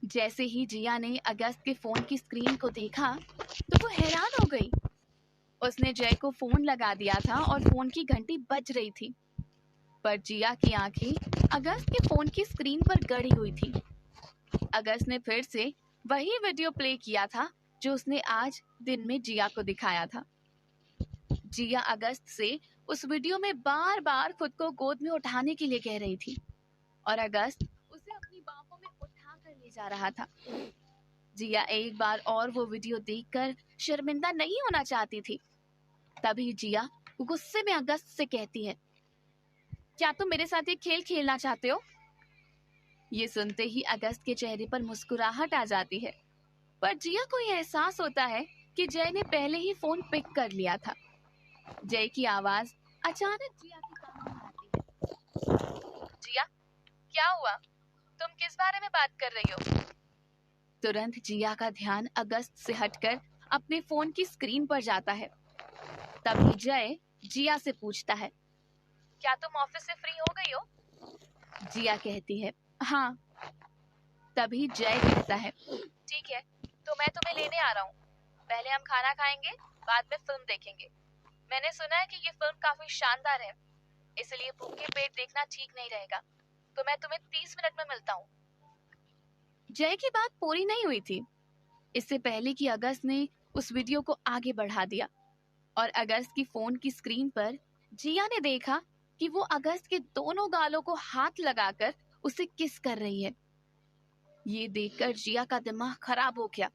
जैसे ही जिया ने अगस्त के फोन की स्क्रीन को देखा तो वो हैरान हो गई। उसने जय को फोन लगा दिया था और फोन की घंटी बज रही थी, पर जिया की आंखें अगस्त के फोन की स्क्रीन पर गड़ी हुई थी। अगस्त ने फिर से वही वीडियो प्ले किया था जो उसने आज दिन में जिया को दिखाया था। जिया अगस्त से उस वीडियो में बार बार खुद को गोद में उठाने के लिए कह रही थी और अगस्त उसे अपनी बाहों में उठा कर ले जा रहा था। जिया एक बार और वो वीडियो देखकर शर्मिंदा नहीं होना चाहती थी। तभी जिया गुस्से में अगस्त से कहती है, क्या तुम मेरे साथ ये खेल खेलना चाहते हो? ये सुनते ही अगस्त के चेहरे पर मुस्कुराहट आ जाती है, पर जिया को यह एहसास होता है कि जय ने पहले ही फोन पिक कर लिया था। जय की आवाज अचानक जिया के कान में आती है। जिया, क्या हुआ? तुम किस बारे में बात कर रही हो? तुरंत जिया का ध्यान अगस्त से हटकर अपने फोन की स्क्रीन पर जाता है। तभी जय जिया से पूछता है, क्या तुम ऑफिस से फ्री हो गई हो? जिया कहती है, हाँ। तभी जय कहता है, ठीक है, तो मैं तुम्हें लेने आ रहा हूँ। पहले हम खाना खाएंगे, बाद में फिल्म देखेंगे। मैंने सुना है कि ये फिल्म काफी शानदार है, इसलिए भूखे पेट देखना ठीक नहीं रहेगा। तो मैं तुम्हें 30 मिनट में मिलता हूँ। जय की बात पूरी नहीं हुई थी। इससे पहले कि अगस्त ने उस वीडियो को आगे बढ़ा दिया और अगस्त की फोन की स्क्रीन पर जिया ने देखा कि वो अगस्त के दोनों गालों को हाथ लगाकर उसे किस कर रही है। ये देखकर जिया का दिमाग खराब हो गया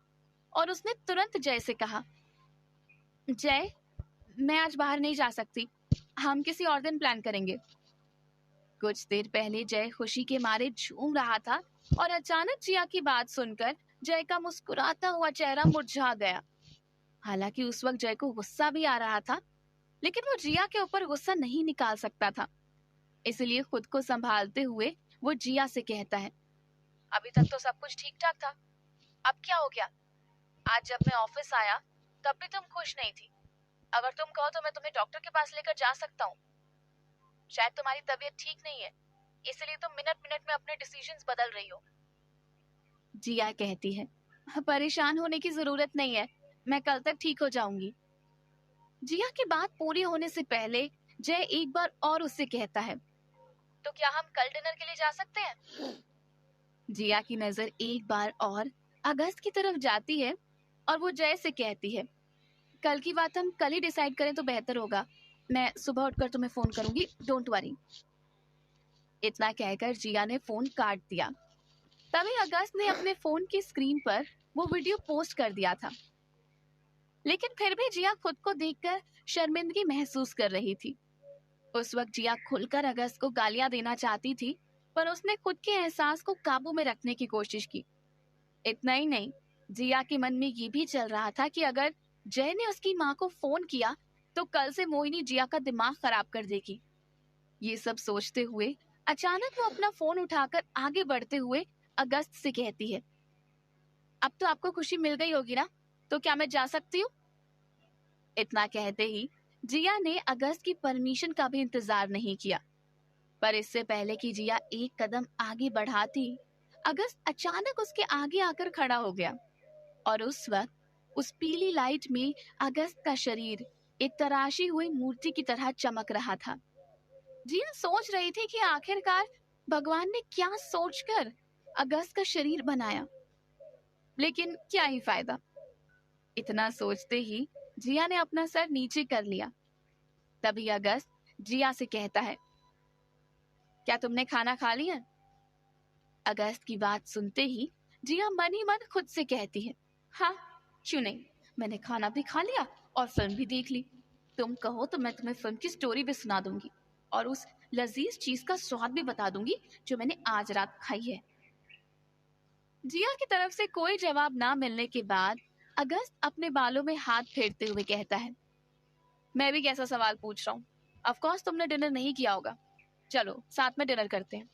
और उसने तुरंत जय से कहा, जय, मैं आज बाहर नहीं जा सकती, हम किसी और दिन प्लान करेंगे। कुछ देर पहले जय खुशी के मारे झूम रहा था और अचानक जिया की बात सुनकर जय का मुस्कुराता हुआ चेहरा मुरझा गया। हालांकि उस वक्त जय को गुस्सा भी आ रहा था, लेकिन वो जिया के ऊपर गुस्सा नहीं निकाल सकता था। इसलिए खुद को संभालते हुए वो जिया से कहता है, अभी तक तो सब कुछ ठीक ठाक था, अब क्या हो गया? आज जब मैं ऑफिस आया तब भी तुम खुश नहीं थी। अगर तुम कहो तो मैं तुम्हें डॉक्टर के पास लेकर जा सकता हूँ। शायद तुम्हारी तबीयत ठीक नहीं है, इसलिए तुम मिनट मिनट में अपने डिसीजंस बदल रही हो। जिया कहती है, परेशान होने की जरूरत नहीं है, मैं कल तक ठीक हो जाऊंगी। जिया की बात पूरी होने से पहले जय एक बार और उससे कहता है, तो क्या हम कल डिनर के लिए जा सकते हैं? जिया की नजर एक बार और अगस्त की तरफ जाती है और वो जय से कहती है, कल की बात हम कल ही डिसाइड करें तो बेहतर होगा। मैं सुबह उठकर तुम्हें फोन करूंगी, डोंट वरी। इतना कहकर जिया ने फोन काट दिया। तभी अगस्त ने अपने फोन की स्क्रीन पर वो वीडियो पोस्ट कर दिया था, लेकिन फिर भी जिया खुद को देखकर शर्मिंदगी महसूस कर रही थी। उस वक्त जिया खुलकर अगस्त को गालियां देना चाहती थी, पर उसने खुद के एहसास को काबू में रखने की कोशिश की। इतना ही नहीं, जिया के मन में ये भी चल रहा था कि अगर जय ने उसकी माँ को फोन किया तो कल से मोहिनी जिया का दिमाग खराब कर देगी। ये सब सोचते हुए अचानक वो अपना फोन उठाकर आगे बढ़ते हुए अगस्त से कहती है, अब तो आपको खुशी मिल गई होगी ना, तो क्या मैं जा सकती हूँ? इतना कहते ही जिया ने अगस्त की परमिशन का भी इंतजार नहीं किया, पर इससे पहले कि जिया एक कदम आगे बढ़ाती, अगस्त अचानक उसके आगे आकर खड़ा हो गया और उस वक्त उस पीली लाइट में अगस्त का शरीर एक तराशी हुई मूर्ति की तरह चमक रहा था। जिया सोच रही थी कि आखिरकार भगवान ने क्या सोचकर अगस्त का शरीर बनाया, लेकिन क्या ही फायदा। इतना सोचते ही जिया ने अपना सर नीचे कर लिया। तभी अगस्त जिया से कहता है, क्या तुमने खाना खा लिया? अगस्त की बात सुनते ही जिया मन ही मन खुद से कहती है, हाँ, क्यों नहीं, मैंने खाना भी खा लिया और फिल्म भी देख ली। तुम कहो तो मैं तुम्हें फिल्म की स्टोरी भी सुना दूंगी और उस लजीज चीज का स्वाद भी बता दूंगी जो मैंने आज रात खाई है। जिया की तरफ से कोई जवाब ना मिलने के बाद अगस्त अपने बालों में हाथ फेरते हुए कहता है, मैं भी कैसा सवाल पूछ रहा हूँ? ऑफ कोर्स तुमने डिनर नहीं किया होगा, चलो साथ में डिनर करते हैं।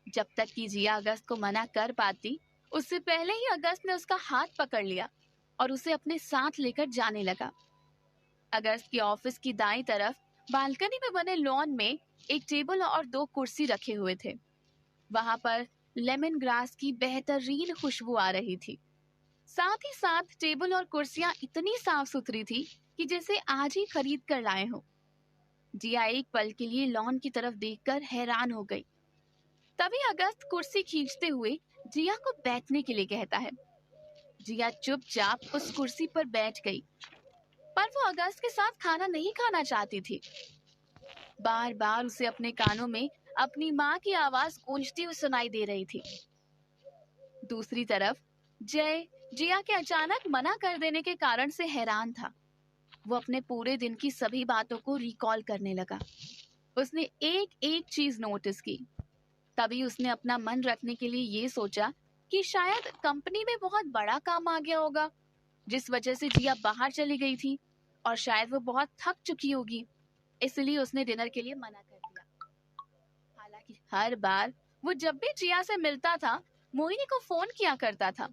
जब तक कि जिया अगस्त को मना कर पाती, उससे पहले ही अगस्त ने उसका हाथ पकड़ लिया और उसे अपने साथ लेकर जाने लगा। अगस्त के ऑफिस की दाईं तरफ बालकनी में बने लॉन में एक टेबल और 2 कुर्सी रखे हुए थे। वहां पर लेमन ग्रास की बेहतरीन खुशबू आ रही थी। साथ ही साथ टेबल और कुर्सियां इतनी साफ सुथरी थी कि जैसे आज ही खरीद कर लाए हो। जिया एक पल के लिए लॉन की तरफ देखकर हैरान हो गई। तभी अगस्त कुर्सी खींचते हुए जिया को बैठने के लिए कहता है। जिया चुपचाप उस कुर्सी पर बैठ गई, पर वो अगस्त के साथ खाना नहीं खाना चाहती थी। बार बार उसे अपने कानों में अपनी माँ की आवाज गूंजती हुई सुनाई दे रही थी। दूसरी तरफ जय जिया के अचानक मना कर देने के कारण से हैरान था। वो अपने पूरे दिन की सभी बातों को रिकॉल करने लगा। उसने एक एक चीज नोटिस की। तभी उसने अपना मन रखने के लिए ये सोचा कि शायद कंपनी में बहुत बड़ा काम आ गया होगा, जिस वजह से जिया बाहर चली गई थी, और शायद वो बहुत थक चुकी होगी, इसलिए उसने डिनर के लिए मना कर दिया। हालांकि हर बार वो जब भी जिया से मिलता था, मोहिनी को फोन किया करता था,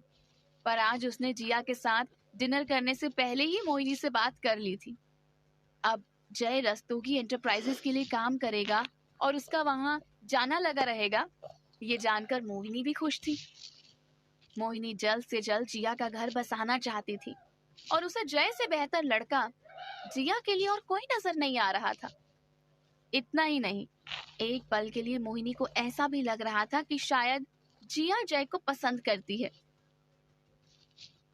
पर आज उसने जिया के साथ डिनर करने से पहले ही मोहिनी से बात कर ली थी। अब जय रस्तोगी एंटरप्राइजेस के लिए काम करेगा और उसका वहां जाना लगा रहेगा, ये जानकर मोहिनी भी खुश थी। मोहिनी जल्द से जल्द जिया का घर बसाना चाहती थी और उसे जय से बेहतर लड़का जिया के लिए और कोई नजर नहीं आ रहा था। इतना ही नहीं, एक पल के लिए मोहिनी को ऐसा भी लग रहा था कि शायद जिया जय को पसंद करती है।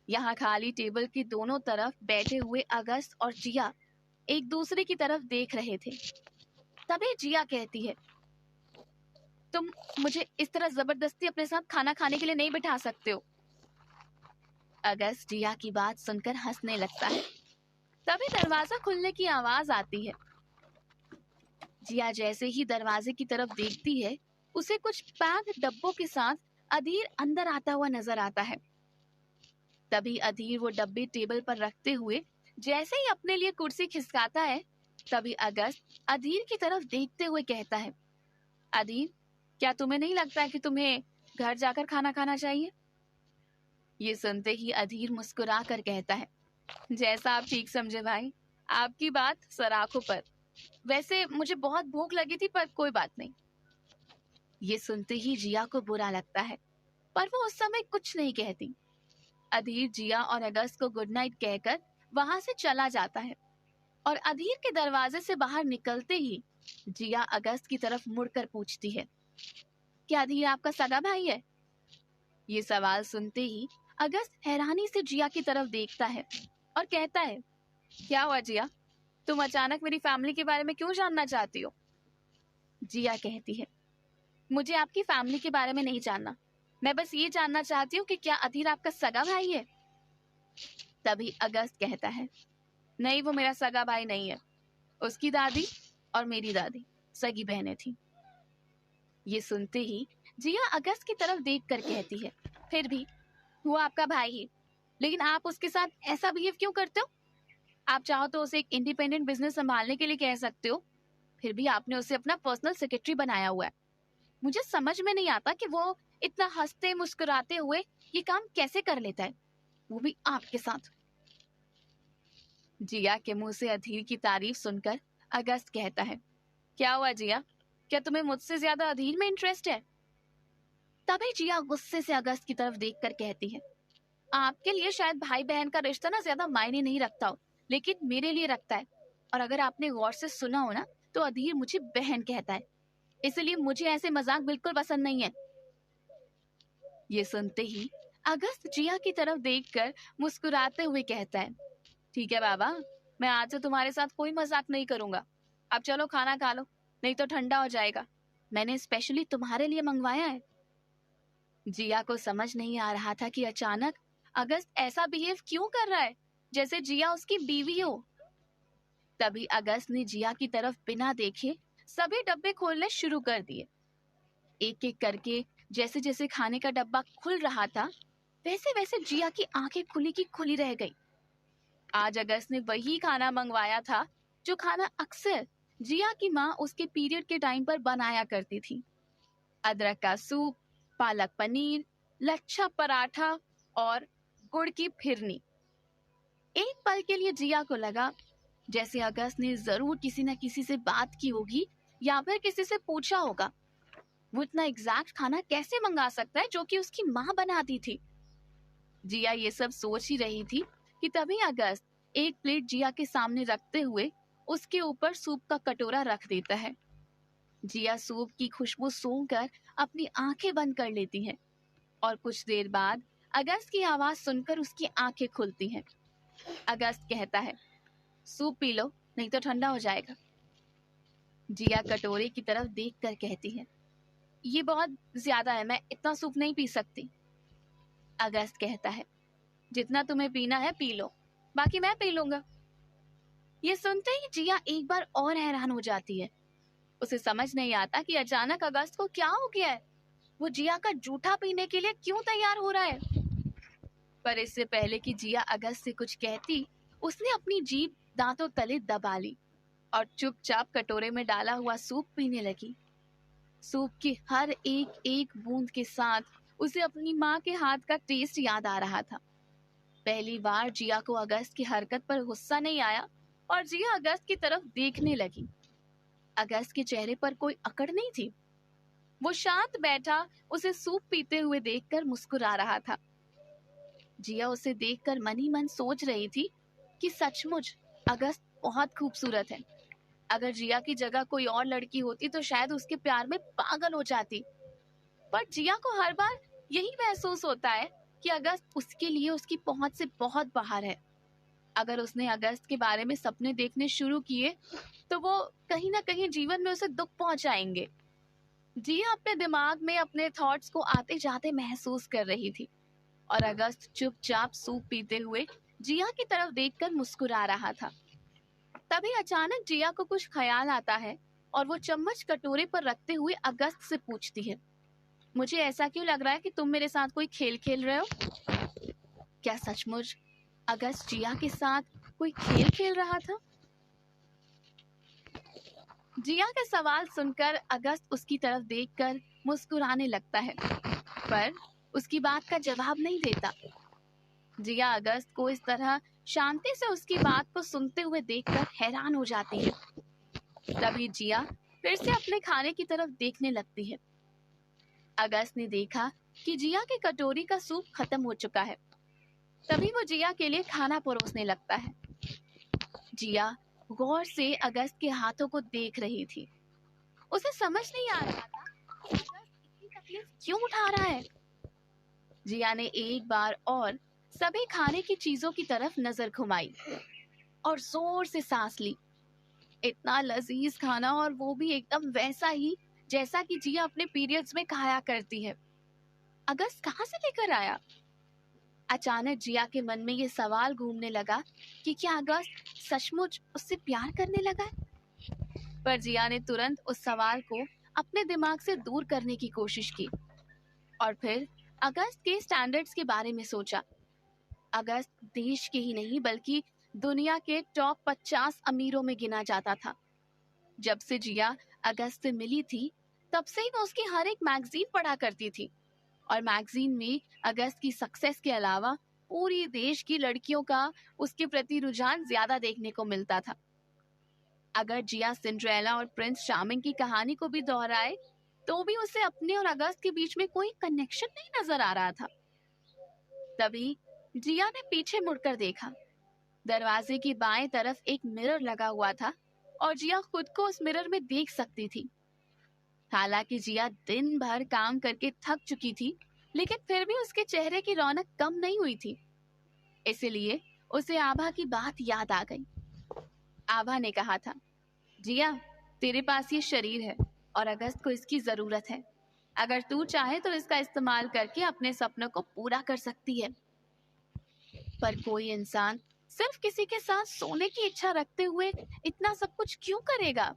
यहाँ खाली टेबल के दोनों तरफ बैठे हुए अगस्त और जिया एक दूसरे की तरफ देख रहे थे। तभी जिया कहती है, तुम मुझे इस तरह जबरदस्ती अपने साथ खाना खाने के लिए नहीं बिठा सकते हो। अगस्त जिया की बात सुनकर हंसने लगता है। तभी दरवाजा खुलने की आवाज आती है। जिया जैसे ही दरवाजे की तरफ देखती है, उसे कुछ पैक डब्बों के साथ अधीर अंदर आता हुआ नजर आता है। तभी अधीर वो डब्बे टेबल पर रखते हुए जैसे ही अपने लिए कुर्सी खिसकाता है, तभी अगस्त अधीर की तरफ देखते हुए कहता है, अधीर, क्या तुम्हें नहीं लगता कि तुम्हें घर जाकर खाना खाना चाहिए? ये सुनते ही अधीर मुस्कुरा कर कहता है, जैसा आप ठीक समझे भाई, आपकी बात सराखों पर। वैसे मुझे बहुत भूख लगी थी, पर कोई बात नहीं। ये सुनते ही जिया को बुरा लगता है, पर वो उस समय कुछ नहीं कहती। अधीर जिया और अगस्त को गुड नाइट कहकर वहां से चला जाता है और अधीर के दरवाजे से बाहर निकलते ही जिया अगस्त की तरफ मुड़कर पूछती है, क्या अधीर आपका सगा भाई है? ये सवाल सुनते ही अगस्त हैरानी से जिया की तरफ देखता है और कहता है, क्या हुआ जिया, तुम अचानक मेरी फैमिली के बारे में क्यों जानना चाहती हो? जिया कहती है, मुझे आपकी फैमिली के बारे में नहीं जानना, मैं बस ये जानना चाहती हूँ कि क्या अधीर आपका सगा भाई है? तभी अगस्त कहता है, नहीं, वो मेरा सगा भाई नहीं है। उसकी दादी और मेरी दादी सगी बहनें थी। ये सुनते ही जिया अगस्त की तरफ देखकर कहती है, फिर भी वो आपका भाई है, लेकिन आप उसके साथ ऐसा बिहेव क्यों करते हो? आप चाहो तो उसे एक इंडिपेंडेंट बिजनेस संभालने के लिए कह सकते हो, फिर भी आपने उसे अपना पर्सनल सेक्रेटरी बनाया हुआ है। मुझे समझ में नहीं आता कि वो इतना हंसते मुस्कुराते हुए ये काम कैसे कर लेता है, वो भी आपके साथ। जिया के मुंह से अधीर की तारीफ सुनकर अगस्त कहता है, क्या हुआ जिया, क्या तुम्हें मुझसे ज्यादा अधीर में इंटरेस्ट है? तभी जिया गुस्से से अगस्त की तरफ देखकर कहती है, आपके लिए शायद भाई बहन का रिश्ता ना ज्यादा मायने नहीं रखता हो, लेकिन मेरे लिए रखता है। और अगर आपने गौर से सुना हो ना, तो अधीर मुझे बहन कहता है, इसलिए मुझे ऐसे मजाक बिल्कुल पसंद नहीं है। ये सुनते ही अगस्त जिया की तरफ देखकर मुस्कुराते हुए कहता है, ठीक है बाबा, मैं आज से तुम्हारे साथ कोई मजाक नहीं करूंगा। अब चलो खाना खा लो, नहीं तो ठंडा हो जाएगा। मैंने स्पेशली तुम्हारे लिए मंगवाया है। जिया को समझ नहीं आ रहा था कि अचानक अगस्त ऐसा बिहेव क्यों कर रहा है, जैसे जिया उसकी बीवी हो। तभी अगस्त ने जिया की तरफ बिना देखे सभी डब्बे खोलने शुरू कर दिए। एक एक करके जैसे जैसे खाने का डब्बा खुल रहा था, वैसे वैसे जिया की आंखें खुली की खुली रह गई। आज अगस्त ने वही खाना मंगवाया था जो खाना अक्सर जिया की माँ उसके पीरियड के टाइम पर बनाया करती थी। अदरक का सूप, पालक पनीर, लच्छा पराठा और गुड़ की फिरनी। एक पल के लिए जिया को लगा जैसे अगस्त ने जरूर किसी न किसी से बात की होगी या फिर किसी से पूछा होगा, वो इतना एग्जैक्ट खाना कैसे मंगा सकता है जो कि उसकी माँ बनाती थी। जिया ये सब सोच ही रही थी कि तभी अगस्त एक प्लेट जिया के सामने रखते हुए उसके ऊपर सूप का कटोरा रख देता है। जिया सूप की खुशबू सूंघकर अपनी आंखें बंद कर लेती है और कुछ देर बाद अगस्त की आवाज सुनकर उसकी आंखें खुलती हैं। अगस्त कहता है, सूप पी लो, नहीं तो ठंडा हो जाएगा। जिया कटोरे की तरफ देखकर कहती है, ये बहुत ज्यादा है, मैं इतना सूप नहीं पी सकती। अगस्त कहता है, जितना तुम्हें पीना है पी लो, बाकी मैं पी लूंगा। ये सुनते ही जिया एक बार और हैरान हो जाती है। उसे समझ नहीं आता कि अचानक अगस्त को क्या हो गया है। वो जिया का जूठा पीने के लिए क्यों तैयार हो रहा है। पर इससे पहले कि जिया अगस्त से कुछ कहती, उसने अपनी जीभ दांतों तले दबा ली और चुपचाप कटोरे में डाला हुआ सूप पीने लगी। सूप की हर एक एक बूंद के साथ उसे अपनी माँ के हाथ का टेस्ट याद आ रहा था। पहली बार जिया को अगस्त की हरकत पर गुस्सा नहीं आया और जिया अगस्त की तरफ देखने लगी। अगस्त के चेहरे पर कोई अकड़ नहीं थी। वो शांत बैठा उसे सूप पीते हुए देखकर मुस्कुरा रहा था। जिया उसे देखकर मन ही मन सोच रही थी कि सचमुच अगस्त बहुत खूबसूरत है। अगर जिया की जगह कोई और लड़की होती तो शायद उसके प्यार में पागल हो जाती। पर जिया को हर बार यही महसूस होता है कि अगस्त उसके लिए उसकी पहुंच से बहुत बाहर है। अगर उसने अगस्त के बारे में सपने देखने शुरू किए तो वो कहीं ना कहीं जीवन में उसे दुख पहुंचाएंगे। जिया अपने दिमाग में अपने थॉट्स को आते जाते महसूस कर रही थी और अगस्त चुपचाप सूप पीते हुए जिया की तरफ देखकर मुस्कुरा रहा था। तभी अचानक जिया को कुछ ख्याल आता है और वो चम्मच कटोरे पर रखते हुए अगस्त से पूछती है, मुझे ऐसा क्यों लग रहा है कि तुम मेरे साथ कोई खेल खेल रहे हो? क्या सचमुच अगस्त जिया के साथ कोई खेल खेल रहा था? जिया का सवाल सुनकर अगस्त उसकी तरफ देखकर मुस्कुराने लगता है, पर उसकी बात का जवाब नहीं देता। जिया अगस्त को इस तरह शांति से उसकी बात को सुनते हुए देखकर हैरान हो जाती है। तभी जिया फिर से अपने खाने की तरफ देखने लगती है। अगस्त ने देखा कि जिया की कटोरी का सूप खत्म हो चुका है। तभी वो जिया के लिए खाना परोसने लगता है। जिया गौर से अगस्त के हाथों को देख रही थी। उसे समझ नहीं आ रहा था कि अगस्त इतनी तकलीफ क्यों उठा रहा है। जिया ने एक बार और सभी खाने की चीजों की तरफ नजर घुमाई और जोर से सांस ली। इतना लजीज खाना और वो भी एकदम वैसा ही जैसा कि जिया अपने पीरियड्स में खाया करती है। अगस्त कहाँ से लेकर आया? अचानक जिया के मन में ये सवाल घूमने लगा कि क्या अगस्त सचमुच उससे प्यार करने लगा है? पर जिया ने तुरंत उस सवाल को अपने दिमाग से दूर करने की कोशिश की और फिर अगस्त के स्टैंडर्ड्स के बारे में सोचा। अगस्त देश के ही नहीं बल्कि दुनिया के टॉप 50 अमीरों में गिना जाता था। जब से जिया अगस्त से मिली थी तब से ही वो उसकी हर एक मैगजीन पढ़ा करती थी और मैगजीन में अगस्त की सक्सेस के अलावा पूरी देश की लड़कियों का उसके प्रति रुझान ज्यादा देखने को मिलता था। अगर जिया सिंड्रेला और प्रिंस चार्मिंग की कहानी को भी दोहराए तो भी उसे अपने और अगस्त के बीच में कोई कनेक्शन नहीं नजर आ रहा था। तभी जिया ने पीछे मुड़कर देखा। दरवाजे की बाएं तरफ एक मिरर लगा हुआ था और जिया खुद को उस मिरर में देख सकती थी। हालांकि जिया दिन भर काम करके थक चुकी थी, लेकिन फिर भी उसके चेहरे की रौनक कम नहीं हुई थी। इसलिए उसे आभा की बात याद आ गई। आभा ने कहा था, जिया तेरे पास ये शरीर है और अगस्त को इसकी जरूरत है। अगर तू चाहे तो इसका इस्तेमाल करके अपने सपनों को पूरा कर सकती है। पर कोई इंसान सिर्फ किसी के साथ सोने की इच्छा रखते हुए इतना सब कुछ क्यों करेगा?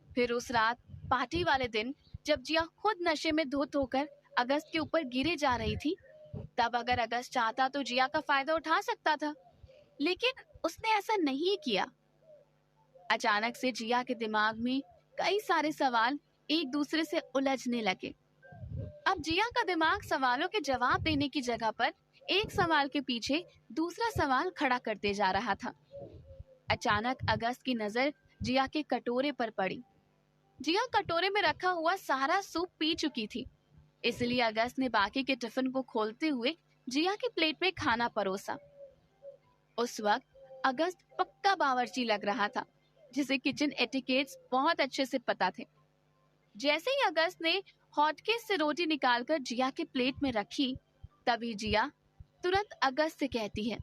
फिर उस रात पार्टी वाले दिन जब जिया खुद नशे में धुत होकर अगस्त के ऊपर गिरे जा रही थी, तब अगर अगस्त चाहता तो जिया का फायदा उठा सकता था, लेकिन उसने ऐसा नहीं किया। अचानक से जिया के दिमाग में कई सारे सवाल एक दूसरे से उलझने लगे। अब जिया का दिमाग सवालों के जवाब देने की जगह पर एक सवाल के पीछे दूसरा सवाल खड़ा करते जा रहा था। अचानक अगस्त की नजर जिया के कटोरे पर पड़ी। जिया कटोरे में रखा हुआ सारा सूप पी चुकी थी, इसलिए अगस्त ने बाकी के टिफिन को खोलते हुए जिया की प्लेट में खाना परोसा। उस वक्त अगस्त पक्का बावर्ची लग रहा था, जिसे किचन एटिकेट्स बहुत अच्छे से पता थे। जैसे ही अगस्त ने हॉटकेस से रोटी निकालकर जिया के प्लेट में रखी, तभी जिया तुरंत अगस्त से कहती है,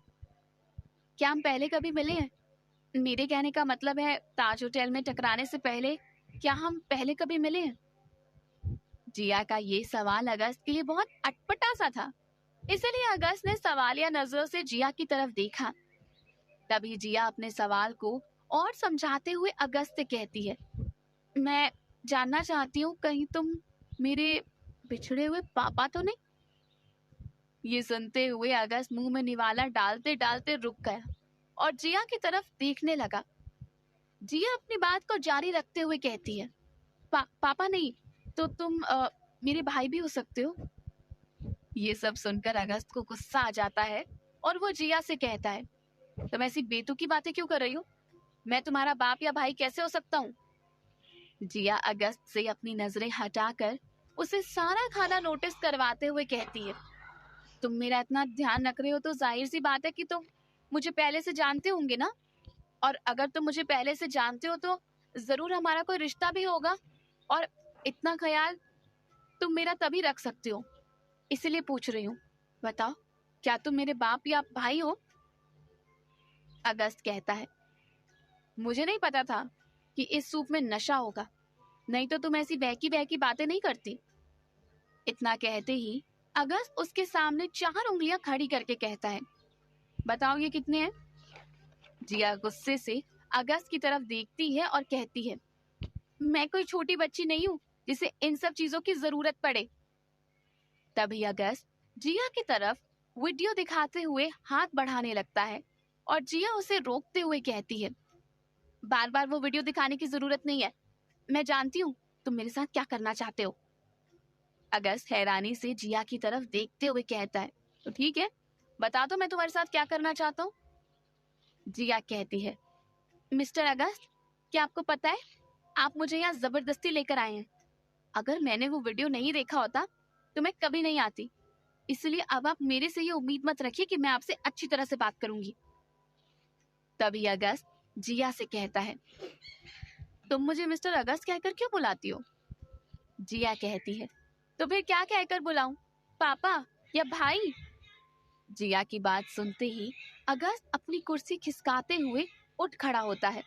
क्या हम पहले कभी मिले हैं? मेरे कहने का मतलब है, ताज होटल में टकराने से पहले क्या हम पहले कभी मिले हैं? जिया का ये सवाल अगस्त के लिए बहुत अटपटा सा था, इसलिए अगस्त ने सवालिया नजरों से जिया की तरफ देखा। तभी जिया अपने सवाल को और समझाते हुए अगस्त से कहती है, मैं जानना चाहती हूँ, कहीं तुम मेरे बिछड़े हुए पापा तो नहीं? ये सुनते हुए अगस्त मुंह में निवाला डालते डालते रुक गया और जिया की तरफ देखने लगा। जिया अपनी बात को जारी रखते हुए कहती है, पापा नहीं तो तुम मेरे भाई भी हो सकते हो। ये सब सुनकर अगस्त को गुस्सा आ जाता है और वो जिया से कहता है, तुम ऐसी बेतुकी बातें क्यों कर रही हो? मैं तुम्हारा बाप या भाई कैसे हो सकता हूँ? जिया अगस्त से अपनी नजरें हटाकर उसे सारा खाना नोटिस करवाते हुए कहती है, तुम मेरा इतना ध्यान रख रहे हो तो जाहिर सी बात है कि तुम मुझे पहले से जानते होंगे ना, और अगर तुम मुझे पहले से जानते हो तो जरूर हमारा कोई रिश्ता भी होगा, और इतना ख्याल तुम मेरा तभी रख सकते हो, इसलिए पूछ रही हूँ, बताओ क्या तुम मेरे बाप या भाई हो? अगस्त कहता है, मुझे नहीं पता था कि इस सूप में नशा होगा, नहीं तो तुम ऐसी बहकी बहकी बातें नहीं करती। इतना कहते ही अगस्त उसके सामने 4 उंगलियां खड़ी करके कहता है, बताओ ये कितने हैं? जिया गुस्से से अगस्त की तरफ देखती है और कहती है, मैं कोई छोटी बच्ची नहीं हूँ जिसे इन सब चीजों की जरूरत पड़े। तभी अगस्त जिया की तरफ वीडियो दिखाते हुए हाथ बढ़ाने लगता है और जिया उसे रोकते हुए कहती है, बार बार वो वीडियो दिखाने की जरूरत नहीं है, मैं जानती हूँ तुम मेरे साथ क्या करना चाहते हो। अगस्त हैरानी से जिया की तरफ देखते हुए कहता है, तो ठीक है, बता दो मैं तुम्हारे साथ क्या करना चाहता हूँ। जिया कहती है, मिस्टर अगस्त, क्या आपको पता है आप मुझे यहाँ जबरदस्ती लेकर आए हैं। अगर मैंने वो वीडियो नहीं देखा होता तो मैं कभी नहीं आती, इसलिए अब आप मेरे से ये उम्मीद मत रखिए कि मैं आपसे अच्छी तरह से बात करूंगी। तभी अगस्त जिया से कहता है, तुम मुझे मिस्टर अगस्त कहकर क्यों बुलाती हो? जिया कहती है, तो फिर क्या कहकर बुलाऊं, पापा या भाई? जिया की बात सुनते ही अगस्त अपनी कुर्सी खिसकाते हुए उठ खड़ा होता है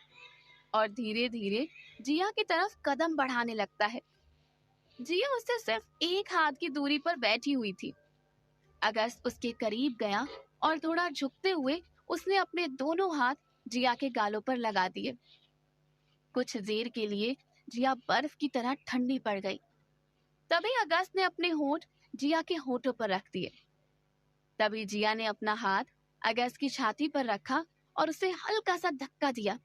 और धीरे धीरे जिया की तरफ कदम बढ़ाने लगता है। जिया उससे सिर्फ 1 हाथ की दूरी पर बैठी हुई थी। अगस्त उसके करीब गया और थोड़ा झुकते हुए उसने अपने दोनों हाथ जिया के गालों पर लगा दिए। कुछ देर के लिए जिया बर्फ की तरह ठंडी पड़ गई। तभी अगस्त ने अपने होंठ जिया के होठों पर रख दिए। तभी जिया ने अपना हाथ अगस्त की छाती पर रखा और उसे हल्का सा धक्का दिया।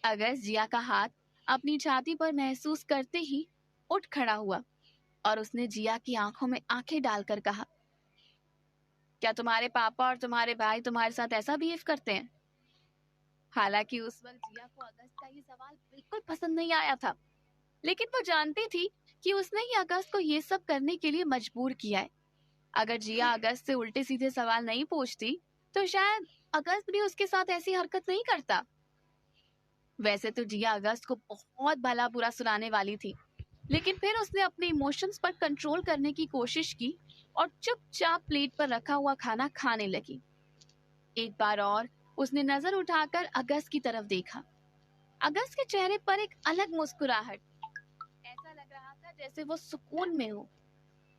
अगस्त जिया का हाथ अपनी छाती पर महसूस करते ही उठ खड़ा हुआ और उसने जिया की आंखों में आंखें डालकर कहा, क्या तुम्हारे पापा और तुम्हारे भाई तुम्हारे साथ ऐसा बिहेव करते हैं? हालांकि उस वक्त जिया को अगस्त का ये सवाल बिल्कुल पसंद नहीं आया था, लेकिन वो जानती थी कि उसने ही अगस्त को ये सब करने के लिए मजबूर किया है। अगर जिया अगस्त से उल्टे सीधे सवाल नहीं पूछती तो शायद अगस्त भी उसके साथ ऐसी हरकत नहीं करता। वैसे तो जिया अगस्त को बहुत भला बुरा सुनाने वाली थी, लेकिन फिर उसने अपने इमोशंस पर कंट्रोल करने की कोशिश की और चुपचाप प्लेट पर रखा हुआ खाना खाने लगी। एक बार और उसने नजर उठाकर अगस्त की तरफ देखा। अगस्त के चेहरे पर एक अलग मुस्कुराहट, ऐसा लग रहा था जैसे वो सुकून में हो।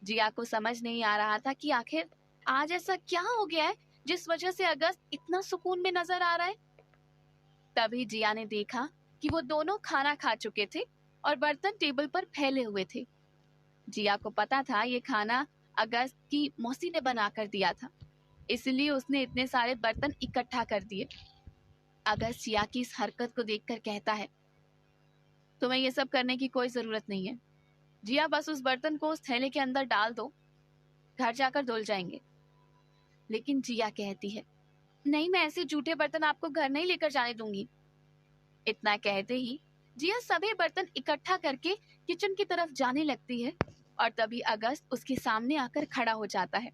जिया को समझ नहीं आ रहा था कि आखिर आज ऐसा क्या हो गया है जिस वजह से अगस्त इतना सुकून में नजर आ रहा है। तभी जिया ने देखा कि वो दोनों खाना खा चुके थे और बर्तन टेबल पर फैले हुए थे। जिया को पता था ये खाना अगस्त की मौसी ने बनाकर दिया था, इसलिए उसने इतने सारे बर्तन इकट्ठा कर दिए। अगस्त जिया की इस हरकत को देखकर कहता है, तुम्हें ये सब करने की कोई जरूरत नहीं है जिया, बस उस बर्तन को उस थैले के अंदर डाल दो, घर जाकर धुल जाएंगे। लेकिन जिया कहती है, नहीं, मैं ऐसे जूठे बर्तन आपको घर नहीं लेकर जाने दूंगी। इतना कहते ही जिया सभी बर्तन इकट्ठा करके किचन की तरफ जाने लगती है और तभी अगस्त उसके सामने आकर खड़ा हो जाता है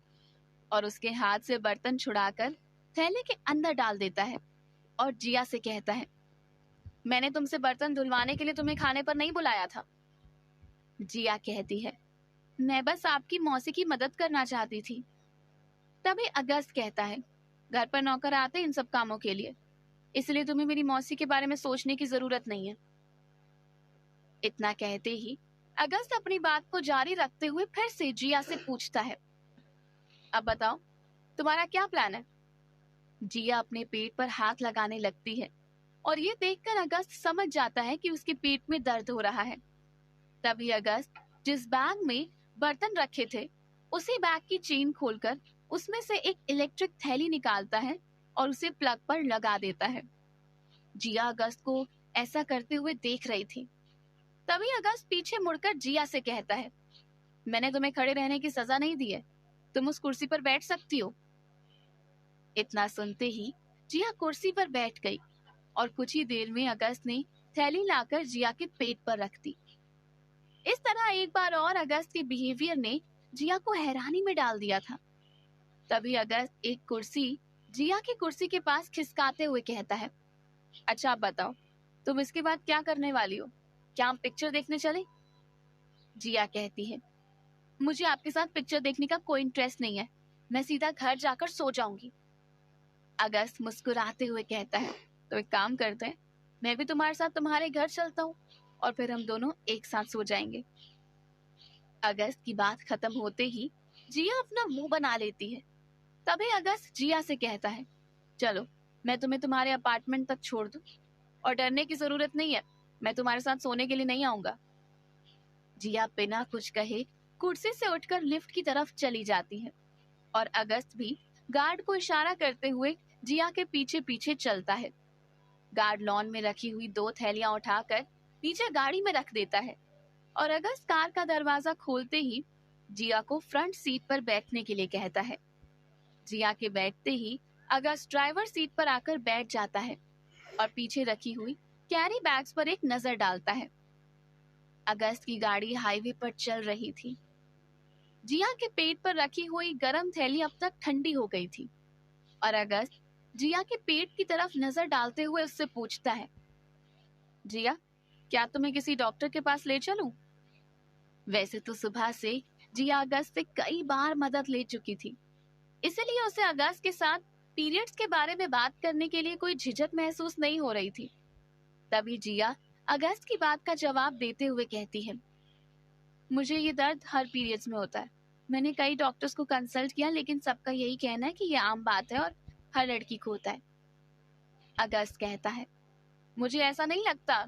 और उसके हाथ से बर्तन छुड़ाकर थैले के अंदर डाल देता है और जिया से कहता है, मैंने तुमसे बर्तन धुलवाने के लिए तुम्हें खाने पर नहीं बुलाया था। जिया कहती है, मैं बस आपकी मौसी की मदद करना चाहती थी। तभी अगस्त कहता है, घर पर नौकर आते इन सब कामों के लिए, इसलिए तुम्हें मेरी मौसी के बारे में सोचने की जरूरत नहीं है। इतना कहते ही अगस्त अपनी बात को जारी रखते हुए फिर से जिया से पूछता है, अब बताओ तुम्हारा क्या प्लान है। जिया अपने पेट पर हाथ लगाने लगती है और ये देखकर अगस्त समझ जाता है कि उसके पेट में दर्द हो रहा है। तभी अगस्त जिस बैग में बर्तन रखे थे उसी बैग की चेन खोलकर उसमें से एक इलेक्ट्रिक थैली निकालता है और उसे प्लग पर लगा देता है। जिया अगस्त को ऐसा करते हुए देख रही थी। तभी अगस्त पीछे मुड़कर जिया से कहता है, मैंने तुम्हें खड़े रहने की सजा नहीं दी है, तुम उस कुर्सी पर बैठ सकती हो। इतना सुनते ही जिया कुर्सी पर बैठ गई और कुछ ही देर में अगस्त ने थैली लाकर जिया के पेट पर रख दी। इस तरह एक बार और अगस्त के बिहेवियर ने जिया को हैरानी में डाल दिया था। तभी अगस्त एक कुर्सी जिया की कुर्सी के पास खिसकाते हुए कहता है, अच्छा आप बताओ तुम इसके बाद क्या करने वाली हो, क्या हम पिक्चर देखने चले। जिया कहती है, मुझे आपके साथ पिक्चर देखने का कोई इंटरेस्ट नहीं है, मैं सीधा घर जाकर सो जाऊंगी। अगस्त मुस्कुराते हुए कहता है, तो एक काम करते हैं, मैं भी तुम्हारे साथ तुम्हारे घर चलता हूँ और फिर हम दोनों एक साथ सो जाएंगे। अगस्त की बात खत्म होते ही जिया अपना मुंह बना लेती है। तभी अगस्त जिया से कहता है, चलो मैं तुम्हें तुम्हारे अपार्टमेंट तक छोड़ दूं और डरने की जरूरत नहीं है, मैं तुम्हारे साथ सोने के लिए नहीं आऊंगा। जिया बिना कुछ कहे कुर्सी से उठकर लिफ्ट की तरफ चली जाती है और अगस्त भी गार्ड को इशारा करते हुए जिया के पीछे पीछे चलता है। गार्ड लॉन में रखी हुई 2 थैलियां उठाकर पीछे गाड़ी में रख देता है और अगस्त कार का दरवाजा खोलते ही जिया को फ्रंट सीट पर बैठने के लिए कहता है। जिया के बैठते ही अगस्त ड्राइवर सीट पर आकर बैठ जाता है और पीछे रखी हुई कैरी बैग्स पर एक नजर डालता है। अगस्त की गाड़ी हाईवे पर चल रही थी। जिया के पेट पर रखी हुई गरम थैली अब तक ठंडी हो गई थी और अगस्त जिया के पेट की तरफ नजर डालते हुए उससे पूछता है, जिया क्या तुम्हें किसी डॉक्टर के पास ले चलूं? वैसे तो सुबह से जिया अगस्त से कई बार मदद ले चुकी थी, इसलिए उसे अगस्त के साथ पीरियड्स के बारे में बात करने के लिए कोई झिझक महसूस नहीं हो रही थी। तभी जिया अगस्त की बात का जवाब देते हुए कहती है, मुझे ये दर्द हर पीरियड्स में होता है, मैंने कई डॉक्टर्स को कंसल्ट किया लेकिन सबका यही कहना है कि ये आम बात है और हर लड़की को होता है। अगस्त कहता है, मुझे ऐसा नहीं लगता,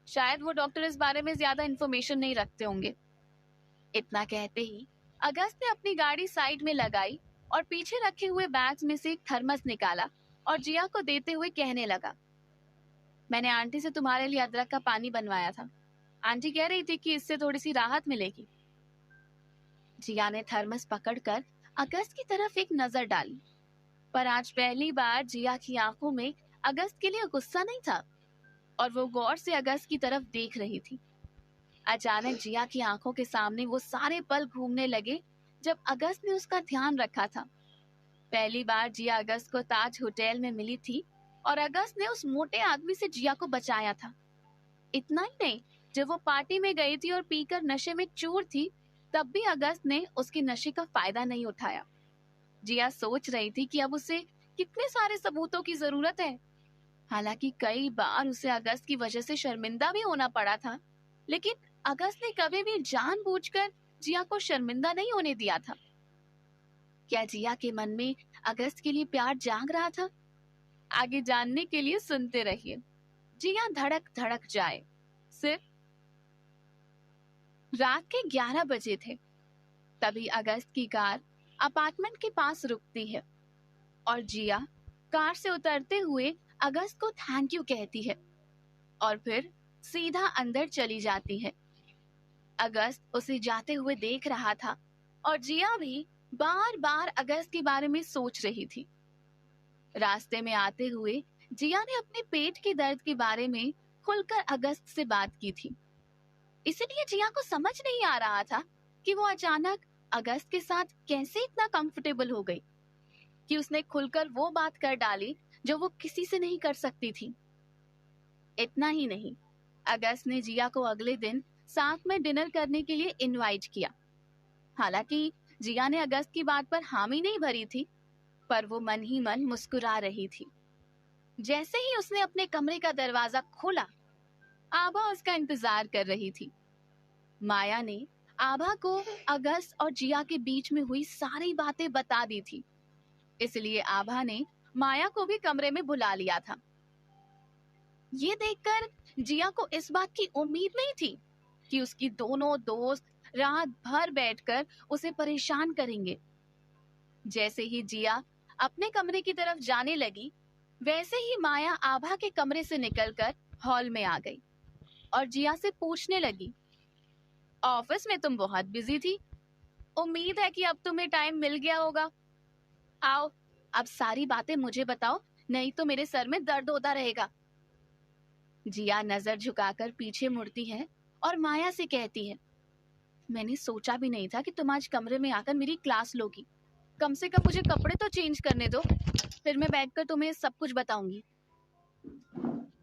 शायद वो डॉक्टर इस बारे में ज्यादा इंफॉर्मेशन नहीं रखते होंगे। इतना कहते ही अगस्त ने अपनी गाड़ी साइड में लगाई और पीछे रखे हुए बैग्स में से एक थर्मस निकाला और जिया को देते हुए कहने लगा, मैंने आंटी से तुम्हारे लिए अदरक का पानी बनवाया था, आंटी कह रही थी कि इससे थोड़ी सी राहत मिलेगी। जिया ने थर्मस पकड़कर अगस्त की तरफ एक नजर डाली, पर आज पहली बार जिया की आंखों में अगस्त के लिए गुस्सा नहीं था और वो गौर से अगस्त की तरफ देख रही थी। अचानक जिया की आंखों के सामने वो सारे पल घूमने लगे जब अगस्त ने उसका ध्यान रखा था। पहली बार जिया अगस्त को ताज होटल में मिली थी और अगस्त ने उस मोटे आदमी से जिया को बचाया था। इतना ही नहीं, जब वो पार्टी में गई थी और पीकर नशे में चूर थी, तब भी अगस्त ने उसके नशे का फायदा नहीं उठाया। जिया सोच रही थी कि अब उसे कितने सारे सबूतों की जरूरत है। हालांकि कई बार उसे अगस्त की वजह से शर्मिंदा भी होना पड़ा था, लेकिन अगस्त ने कभी भी जानबूझकर जिया को शर्मिंदा नहीं होने दिया था। क्या जिया के मन में अगस्त के लिए प्यार जाग रहा था? आगे जानने के लिए सुनते रहिए। जिया धड़क धड़क जाए। सिर्फ रात के 11 बजे थे। तभी अगस्त की कार अपार्टमेंट के पास रुकती है और जिया कार से उतरते हुए अगस्त को थैंक यू कहती है और फिर सीधा अंदर चली जाती है। अगस्त उसे जाते हुए देख रहा था और जिया भी बार बार अगस्त के बारे में सोच रही थी। रास्ते में आते हुए जिया ने अपने पेट के दर्द के बारे में खुलकर अगस्त से बात की थी। इसलिए जिया को समझ नहीं आ रहा था कि वो अचानक अगस्त के साथ कैसे इतना कंफर्टेबल हो गई कि उसने खुलकर वो बात कर डाली जो वो किसी से नहीं कर सकती थी। इतना ही नहीं, अगस्त ने जिया को अगले दिन साथ में डिनर करने के लिए इनवाइट किया। हालांकि जिया ने अगस्त की बात पर हामी नहीं भरी थी, पर वो मन ही मन मुस्कुरा रही थी। जैसे ही उसने अपने कमरे का दरवाजा खोला, आभा उसका इंतजार कर रही थी। माया ने आभा को अगस्त और जिया के बीच में हुई सारी बातें बता दी थी, इसलिए आभा ने माया को भी कमरे में बुला लिया था। ये देखकर जिया को इस बात की उम्मीद नहीं थी कि उसकी दोनों दोस्त रात भर बैठकर उसे परेशान करेंगे। जैसे ही जिया अपने कमरे की तरफ जाने लगी, वैसे ही माया आभा के कमरे से निकलकर हॉल में आ गई और जिया से पूछने लगी, ऑफिस में तुम बहुत बिजी थी, उम्मीद है कि अब तुम्हें टाइम मिल गया होगा। आओ, अब सारी बातें मुझे बताओ, नहीं तो मेरे सर में दर्द होता रहेगा। जिया नजर झुकाकर पीछे मुड़ती है और माया से कहती है, मैंने सोचा भी नहीं था कि तुम आज कमरे में आकर मेरी क्लास लोगी। कम से कम मुझे कपड़े तो चेंज करने दो, फिर मैं बैठकर तुम्हें सब कुछ बताऊंगी।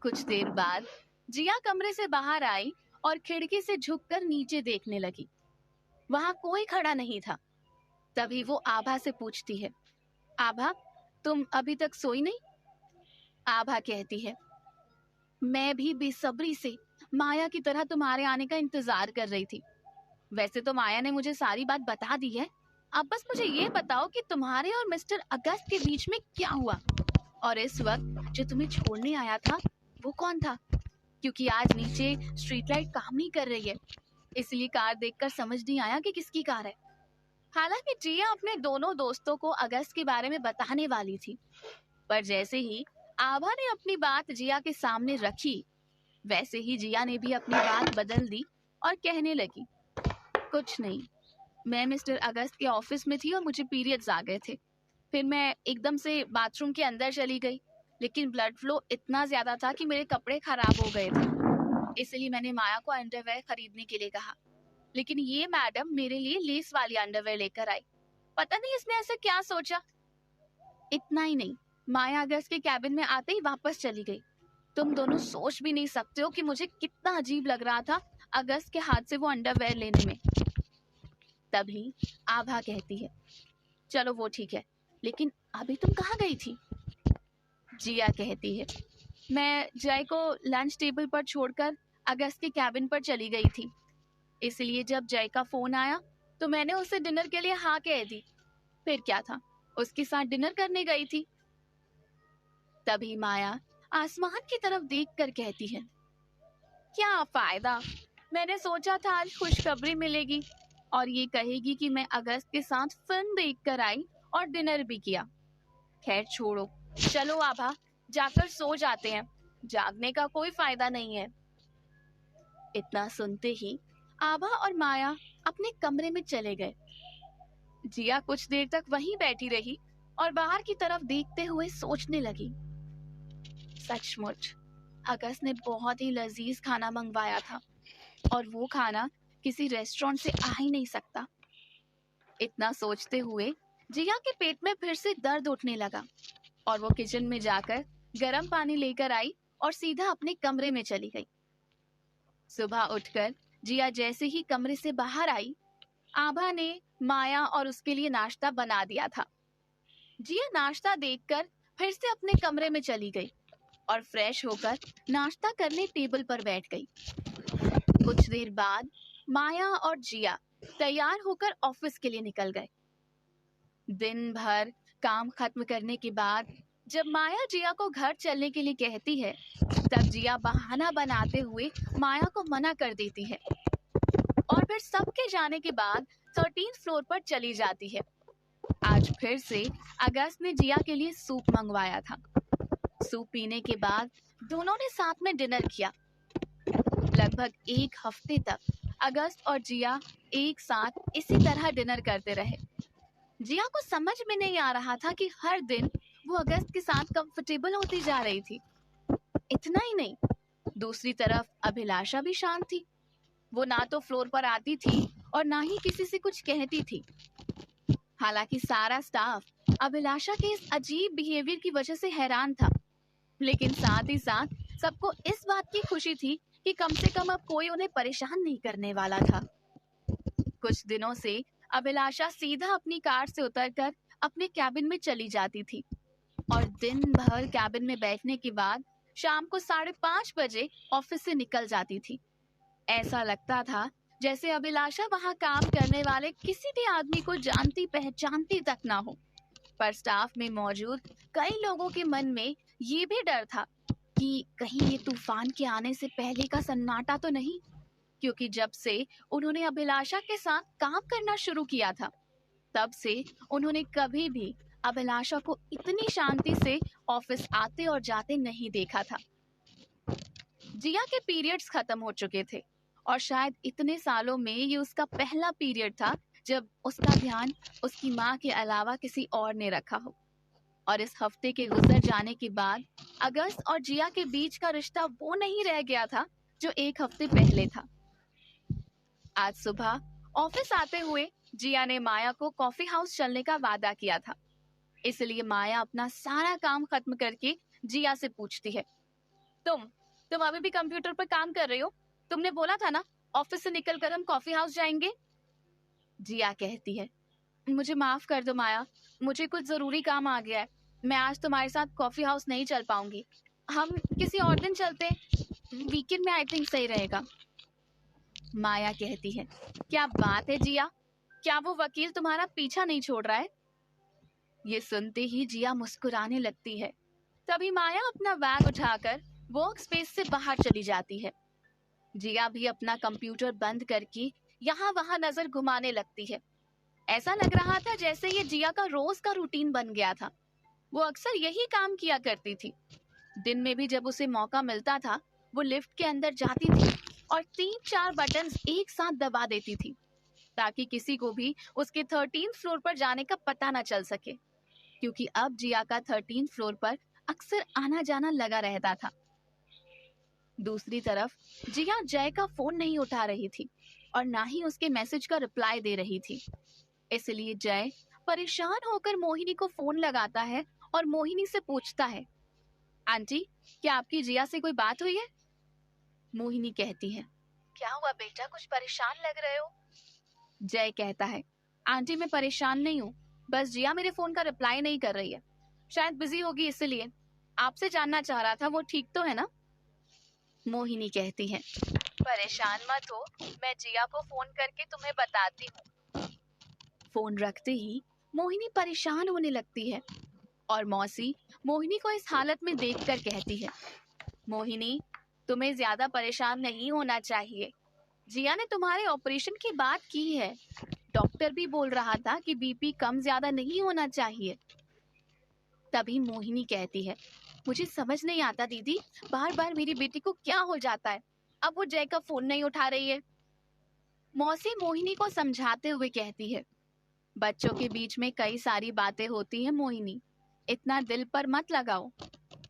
कुछ देर बाद जिया कमरे से बाहर आई और खिड़की से झुककर नीचे देखने लगी। वहां कोई खड़ा नहीं था। तभी वो आभा से पूछती है, आभा, तुम अभी तक सोई नहीं? आभा कहती है, मैं भी बेसब्री से माया की तरह तुम्हारे आने का इंतजार कर रही थी। वैसे तो माया ने मुझे सारी बात बता दी है, अब बस मुझे ये बताओ कि तुम्हारे और मिस्टर अगस्त के बीच में क्या हुआ, और इस वक्त जो तुम्हें छोड़ने आया था वो कौन था? क्योंकि आज नीचे स्ट्रीट लाइट काम नहीं कर रही है, इसलिए कार देखकर समझ नहीं आया कि किसकी कार है। हालांकि जिया अपने दोनों दोस्तों को अगस्त के बारे में बताने वाली थी, पर जैसे ही आभा ने अपनी बात जिया के सामने रखी, वैसे ही जिया ने भी अपनी बात बदल दी और कहने लगी, कुछ नहीं, मैं मिस्टर अगस्त के ऑफिस में थी और मुझे पीरियड्स आ गए थे। फिर मैं एकदम से बाथरूम के अंदर चली गई, लेकिन ब्लड फ्लो इतना ज्यादा था कि मेरे कपड़े खराब हो गए थे, इसलिए मैंने माया को अंडरवेयर खरीदने के लिए कहा, लेकिन ये मैडम मेरे लिए लेस वाली अंडरवेयर लेकर आई। पता नहीं इसने ऐसे क्या सोचा। इतना ही नहीं, माया अगस्त के कैबिन में आते ही वापस चली गई। तुम दोनों सोच भी नहीं सकते हो कि मुझे कितना अजीब लग रहा था अगस्त के हाथ से वो अंडरवेयर लेने में। तभी आभा कहती है, चलो वो ठीक है, लेकिन अभी तुम कहाँ गई थी? जिया कहती है, मैं जय को लंच टेबल पर छोड़कर अगस्त के कैबिन पर चली गई थी, इसलिए जब जय का फोन आया तो मैंने उसे डिनर के लिए हाँ कह दी। फिर क्या था, उसके साथ डिनर करने गई थी। तभी माया आसमान की तरफ देखकर कहती है, क्या फायदा, मैंने सोचा था आज खुशखबरी मिलेगी और ये कहेगी कि मैं अगस्त के साथ फिल्म देखकर आई और डिनर भी किया। खैर छोड़ो, चलो आभा, जाकर सो जाते हैं, जागने का कोई फायदा नहीं है। इतना सुनते ही आभा और माया अपने कमरे में चले गए। जिया कुछ देर तक वहीं बैठी रही और बाहर की तरफ देखते हुए सोचने लगी, सचमुच अगस्त ने बहुत ही लजीज खाना मंगवाया था और वो खाना किसी रेस्टोरेंट से आ ही नहीं सकता। इतना सोचते हुए जिया के पेट में फिर से दर्द उठने लगा और वो किचन में जाकर गर्म पानी लेकर आई और सीधा अपने कमरे में चली गई। सुबह उठकर जिया जैसे ही कमरे से बाहर आई, आभा ने माया और उसके लिए नाश्ता बना दिया था। जिया नाश्ता देखकर फिर से अपने कमरे में चली गई और फ्रेश होकर नाश्ता करने टेबल पर बैठ गई। कुछ देर बाद माया और जिया तैयार होकर ऑफिस के लिए निकल गए। दिन भर काम खत्म करने के बाद जब माया जिया को घर चलने के लिए कहती है, तब जिया बहाना बनाते हुए माया को मना कर देती है और फिर सबके जाने के बाद 13th फ्लोर पर चली जाती है। आज फिर से अगस्त ने जिया के लिए सूप मंगवाया था। सूप पीने के बाद दोनों ने साथ में डिनर किया। लगभग एक हफ्ते तक अगस्त और जिया एक साथ इसी तरह डिनर करते रहे। जिया को समझ में नहीं आ रहा था कि हर दिन वो अगस्त के साथ कंफर्टेबल होती जा रही थी। इतना ही नहीं, दूसरी तरफ अभिलाषा भी शांत थी। वो ना तो फ्लोर पर आती थी और ना ही किसी से कुछ कहती थी। हालांकि सारा स्टाफ अभिलाषा के इस अजीब बिहेवियर की वजह से हैरान था, लेकिन साथ ही साथ सबको इस बात की खुशी थी कि कम से कम अब कोई उन्हें परेशान नहीं करने वाला था। कुछ दिनों से अभिलाषा सीधा अपनी कार से उतरकर अपने कैबिन में चली जाती थी और दिन भर कैबिन में बैठने के बाद शाम को 5:30 बजे ऑफिस से निकल जाती थी। ऐसा लगता था जैसे अभिलाषा वहां काम करने वाले किसी भी आदमी को जानती पहचानती तक ना हो। पर स्टाफ में मौजूद कई लोगों के मन में ये भी डर था कि कहीं ये तूफान के आने से पहले का सन्नाटा तो नहीं, क्योंकि जब से उन्होंने अभिलाषा के साथ काम करना शुरू किया था तब से उन्होंने कभी भी अभिलाषा को इतनी शांति से ऑफिस आते और जाते नहीं देखा था। जिया के पीरियड्स खत्म हो चुके थे और शायद इतने सालों में ये उसका पहला पीरियड था जब उसका ध्यान उसकी माँ के अलावा किसी और ने रखा हो। और इस हफ्ते के गुजर जाने के बाद अगस्त और जिया के बीच का रिश्ता वो नहीं रह गया था जो एक हफ्ते पहले था। आज सुबह ऑफिस आते हुए जिया ने माया को कॉफी हाउस चलने का वादा किया था, इसलिए माया अपना सारा काम खत्म करके जिया से पूछती है, तुम अभी भी कंप्यूटर पर काम कर रही हो? तुमने बोला था ना ऑफिस से निकलकर हम कॉफी हाउस जाएंगे। जिया कहती है, मुझे माफ कर दो माया, मुझे कुछ जरूरी काम आ गया है। मैं आज तुम्हारे साथ कॉफी हाउस नहीं चल पाऊंगी। हम किसी और दिन चलते, वीकेंड में आई थिंक सही रहेगा। माया कहती है, क्या बात है जिया, क्या वो वकील तुम्हारा पीछा नहीं छोड़ रहा है? ये सुनते ही जिया मुस्कुराने लगती है। तभी माया अपना बैग उठाकर वर्क स्पेस से बाहर चली जाती है। जिया भी अपना कंप्यूटर बंद करके यहाँ वहां नजर घुमाने लगती है। ऐसा लग रहा था जैसे ये जिया का रोज का रूटीन बन गया था। वो अक्सर यही काम किया करती थी। दिन में भी जब उसे मौका मिलता था वो लिफ्ट के अंदर जाती थी और 3-4 बटन्स एक साथ दबा देती थी ताकि किसी को भी उसके 13th फ्लोर पर जाने का पता न चल सके, क्योंकि अब जिया का 13th फ्लोर पर अक्सर आना जाना लगा रहता था। दूसरी तरफ जिया जय का फोन नहीं उठा रही थी और ना ही उसके मैसेज का रिप्लाई दे रही थी। इसलिए जय परेशान होकर मोहिनी को फोन लगाता है और मोहिनी से पूछता है, आंटी क्या आपकी जिया से कोई बात हुई है? मोहिनी कहती है, क्या हुआ बेटा, कुछ परेशान लग रहे हो? जय कहता है, आंटी मैं परेशान नहीं हूँ, बस जिया मेरे फोन का रिप्लाई नहीं कर रही है, शायद बिजी होगी इसलिए। आपसे जानना चाह रहा था वो ठीक तो है ना? मोहिनी कहती है, परेशान मत हो, मैं जिया को फोन करके तुम्हें बताती हूँ। फोन रखते ही मोहिनी परेशान होने लगती है और मौसी मोहिनी को इस हालत में देखकर कहती है, मोहिनी तुम्हें ज्यादा परेशान नहीं होना चाहिए। जिया ने तुम्हारे ऑपरेशन की बात की है। डॉक्टर भी बोल रहा था कि बीपी कम ज्यादा नहीं होना चाहिए। तभी मोहिनी कहती है, मुझे समझ नहीं आता दीदी, बार बार मेरी बेटी को क्या हो जाता है। अब वो जय का फोन नहीं उठा रही है। मौसी मोहिनी को समझाते हुए कहती है, बच्चों के बीच में कई सारी बातें होती है मोहिनी, इतना दिल पर मत लगाओ।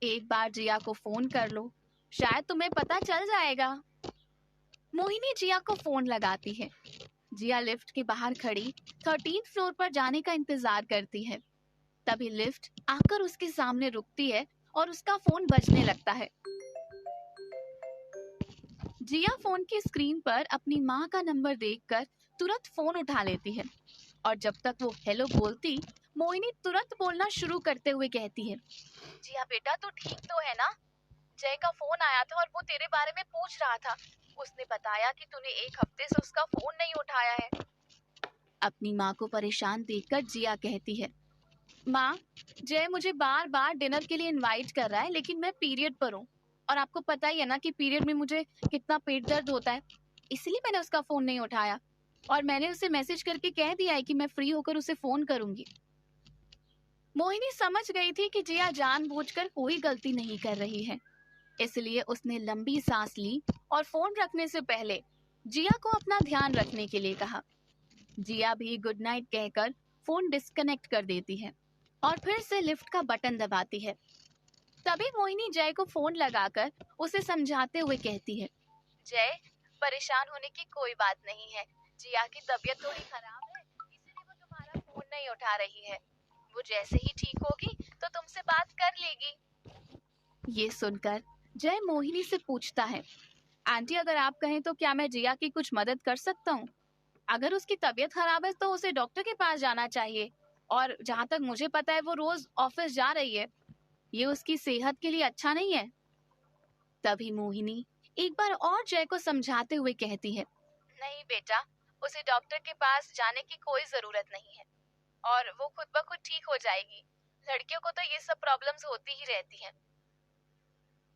एक बार जिया को फोन कर लो, शायद तुम्हें पता चल जाएगा। मोहिनी जिया को फोन लगाती है। जिया लिफ्ट के बाहर खड़ी 13th फ्लोर पर जाने का इंतजार करती है। तभी लिफ्ट आकर उसके सामने रुकती है और उसका फोन बजने लगता है। जिया फोन की स्क्रीन पर अपनी माँ का नंबर देखकर तुरंत फोन उठा लेती है और जब तक वो हेलो बोलती, मोहिनी तुरंत बोलना शुरू करते हुए कहती है, जिया बेटा तू ठीक तो है ना? जय का फोन आया था और वो तेरे बारे में पूछ रहा था। उसने बताया कि तूने एक हफ्ते से उसका फोन नहीं उठाया है। अपनी माँ को परेशान देखकर जिया कहती है, माँ जय मुझे बार बार डिनर के लिए इनवाइट कर रहा है, लेकिन मैं पीरियड पर हूँ और आपको पता ही है ना कि पीरियड में मुझे कितना पेट दर्द होता है, इसलिए मैंने उसका फोन नहीं उठाया और मैंने उसे मैसेज करके कह दिया है कि मैं फ्री होकर उसे फोन करूंगी। मोहिनी समझ गई थी कि जिया जानबूझकर कोई गलती नहीं कर रही है, इसलिए उसने लंबी सांस ली और फोन रखने से पहले जिया को अपना ध्यान रखने के लिए कहा। जिया भी गुड नाइट कहकर फोन डिस्कनेक्ट कर देती है और फिर से लिफ्ट का बटन दबाती है। तभी मोहिनी जय को फोन लगाकर उसे समझाते हुए कहती है, जय, परेशान होने की कोई बात नहीं है। जिया की तबीयत थोड़ी खराब है, इसीलिए वो तुम्हारा फोन नहीं उठा रही है। वो जैसे ही ठीक होगी तो तुमसे बात कर लेगी। ये सुनकर जय मोहिनी से पूछता है, आंटी अगर आप कहें तो क्या मैं जिया की कुछ मदद कर सकता हूँ? अगर उसकी तबीयत खराब है तो उसे डॉक्टर के पास जाना चाहिए, और जहाँ तक मुझे पता है वो रोज ऑफिस जा रही है। ये उसकी सेहत के लिए अच्छा नहीं है। तभी मोहिनी एक बार और जय को समझाते हुए कहती है, नहीं बेटा, उसे डॉक्टर के पास जाने की कोई जरूरत नहीं है, और वो खुद ब खुद ठीक हो जाएगी। लड़कियों को तो ये सब प्रॉब्लम्स होती ही रहती हैं।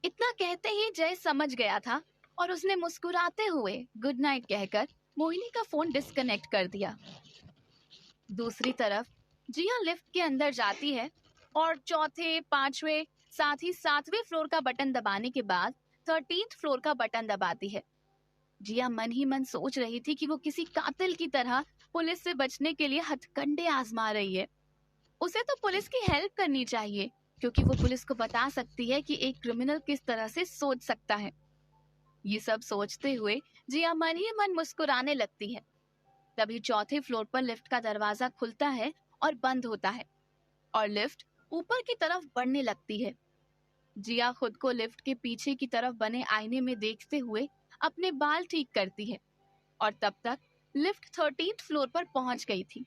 इतना कहते ही जय समझ गया था और उसने मुस्कुराते हुए गुड नाइट कहकर मोहिनी का फोन डिस्कनेक्ट कर दिया। दूसरी तरफ जिया लिफ्ट के अंदर जाती है और चौथे, पांचवें, साथ ही सातवें फ्लोर का बटन दबाने के बाद 13th फ्लोर का बटन दबाती है। जिया मन ही मन सोच रही थी कि वो किसी कातिल की तरह पुलिस से बचने के लिए हथकंडे आजमा रही है। उसे तो पुलिस की हेल्प करनी चाहिए, क्योंकि वो पुलिस को बता सकती है कि एक क्रिमिनल किस तरह से सोच सकता है। ये सब सोचते हुए जिया मन ही मन मुस्कुराने लगती है। तभी चौथे फ्लोर पर लिफ्ट का दरवाजा खुलता है और बंद होता है, और लिफ्ट ऊपर की तरफ बढ़ने लगती है। जिया खुद को लिफ्ट के पीछे की तरफ बने आईने में देखते हुए अपने बाल ठीक करती है, और तब तक लिफ्ट 13th फ्लोर पर पहुंच गई थी।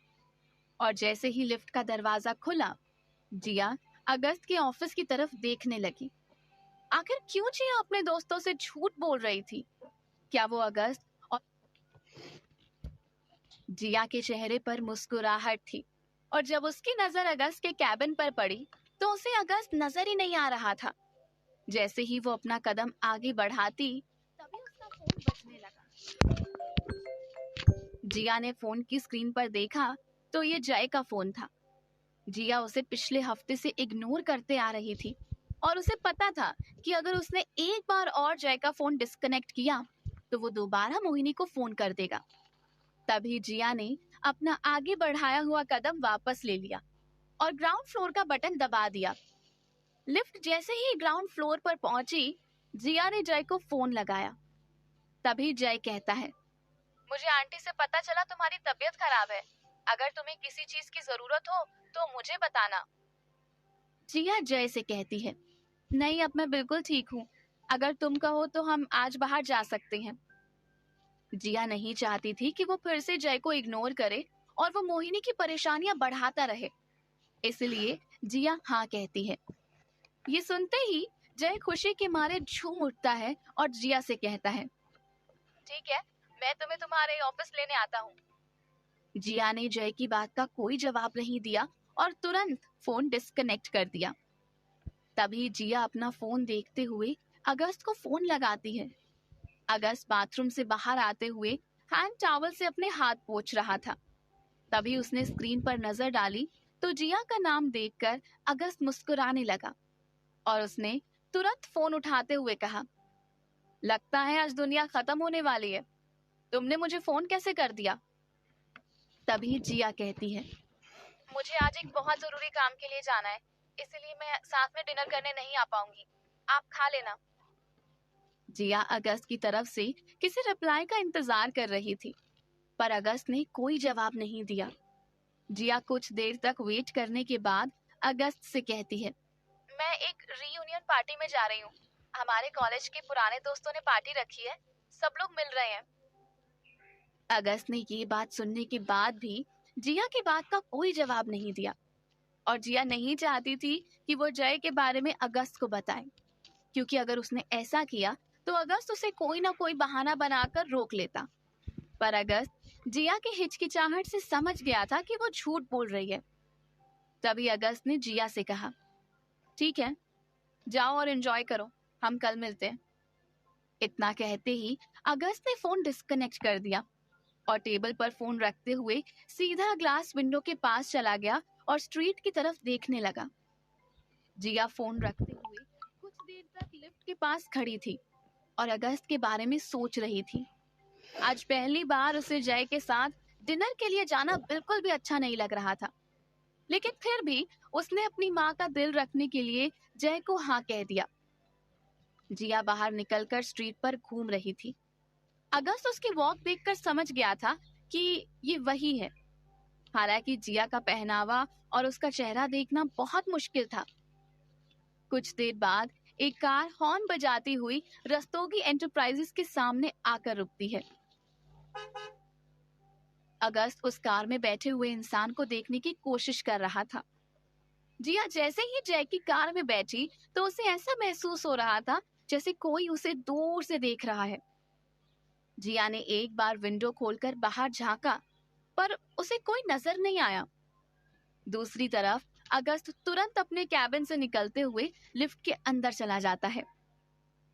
और जैसे ही लिफ्ट का दरवाजा खुला, जिया अगस्त के ऑफिस की तरफ देखने लगी। आखिर क्यों जिया अपने दोस्तों से झूठ बोल रही थी? क्या वो अगस्त और जिया के चेहरे पर मुस्कुराहट थी, और जब उसकी नजर अगस्त के कैबिन पर पड़ी तो उसे अगस्त नजर ही नहीं आ रहा था। जैसे ही वो अपना कदम आगे बढ़ाती, तभी उसका फोन बजने लगा। जिया ने फोन की स्क्रीन पर देखा तो ये जय का फोन था। जिया उसे पिछले हफ्ते से इग्नोर करते आ रही थी, और उसे पता था कि अगर उसने एक बार और जय का फोन डिस्कनेक्ट किया तो वो दोबारा मोहिनी को फोन कर देगा। तभी जिया ने अपना आगे बढ़ाया हुआ कदम वापस ले लिया और ग्राउंड फ्लोर का बटन दबा दिया। लिफ्ट जैसे ही ग्राउंड फ्लोर पर पहुंची, जिया ने जय को फोन लगाया। तभी जय कहता है, मुझे आंटी से पता चला तुम्हारी तबीयत खराब है। अगर तुम्हें किसी चीज की जरूरत हो तो मुझे बताना। जिया जय से कहती है, नहीं, अब मैं बिल्कुल ठीक हूँ। अगर तुम कहो तो हम आज बाहर जा सकते हैं। जिया नहीं चाहती थी कि वो फिर से जय को इग्नोर करे और वो मोहिनी की परेशानियां बढ़ाता रहे, इसलिए जिया हाँ कहती है। ये सुनते ही जय खुशी के मारे झूम उठता है और जिया से कहता है, ठीक है, मैं तुम्हें तुम्हारे ऑफिस लेने आता हूँ। जिया ने जय की बात का कोई जवाब नहीं दिया और तुरंत फोन डिस्कनेक्ट कर दिया। तभी जिया अपना फोन देखते हुए अगस्त को फोन लगाती है। अगस्त बाथरूम से बाहर आते हुए हैंड टॉवल से अपने हाथ पोंछ रहा था। तभी उसने स्क्रीन पर नजर डाली तो जिया का नाम देखकर अगस्त मुस्कुराने लगा, और उसने तुरंत फोन उठाते हुए कहा, लगता है आज दुनिया खत्म होने वाली है। तुमने मुझे फोन कैसे कर दिया? तभी जिया कहती है, मुझे आज एक बहुत जरूरी काम के लिए जाना है, इसलिए मैं साथ में डिनर करने नहीं आ पाऊंगी। आप खा लेना। जिया अगस्त की तरफ से किसी रिप्लाई का इंतजार कर रही थी, पर अगस्त ने कोई जवाब नहीं दिया। जिया कुछ देर तक वेट करने के बाद अगस्त से कहती है, मैं एक रीयूनियन पार्टी में जा रही हूँ। हमारे कॉलेज के पुराने दोस्तों ने पार्टी रखी है, सब लोग मिल रहे हैं। अगस्त ने ये बात सुनने के बाद भी जिया की बात का कोई जवाब नहीं दिया, और जिया नहीं चाहती थी कि वो जय के बारे में अगस्त को बताए, क्योंकि अगर उसने ऐसा किया तो अगस्त उसे कोई ना कोई बहाना बनाकर रोक लेता। पर अगस्त जिया की हिचकिचाहट से समझ गया था कि वो झूठ बोल रही है। तभी अगस्त ने जिया से कहा, ठीक है, जाओ और एंजॉय करो, हम कल मिलते हैं। इतना कहते ही अगस्त ने फोन डिस्कनेक्ट कर दिया और टेबल पर फोन रखते हुए सीधा ग्लास विंडो के पास चला गया और स्ट्रीट की तरफ देखने लगा। जिया फोन रखते हुए कुछ देर तक लिफ्ट के पास खड़ी थी और अगस्त के बारे में सोच रही थी। आज पहली बार उसे जय के साथ डिनर के लिए जाना बिल्कुल भी अच्छा नहीं लग रहा था। लेकिन फिर भी उसने अपनी माँ का दिल रखने के लिए जय को हाँ कह दिया। जिया बाहर निकलकर स्ट्रीट पर घूम रही थी। अगस्त उसकी वॉक देखकर समझ गया था कि ये वही है। हालांकि जिया का पहनावा और उसका चेहरा देखना बहुत मुश्किल था। कुछ देर बाद एक कार हॉर्न बजाती हुई रस्तोगी एंटरप्राइजेस के सामने आकर रुकती है। अगस्त उस कार में बैठे हुए इंसान को देखने की कोशिश कर रहा था। जिया जैसे ही जय की कार में बैठी तो उसे ऐसा महसूस हो रहा था जैसे कोई उसे दूर से देख रहा है। जिया ने एक बार विंडो खोलकर बाहर झांका, पर उसे कोई नजर नहीं आया। दूसरी तरफ अगस्त तुरंत अपने कैबिन से निकलते हुए लिफ्ट के अंदर चला जाता है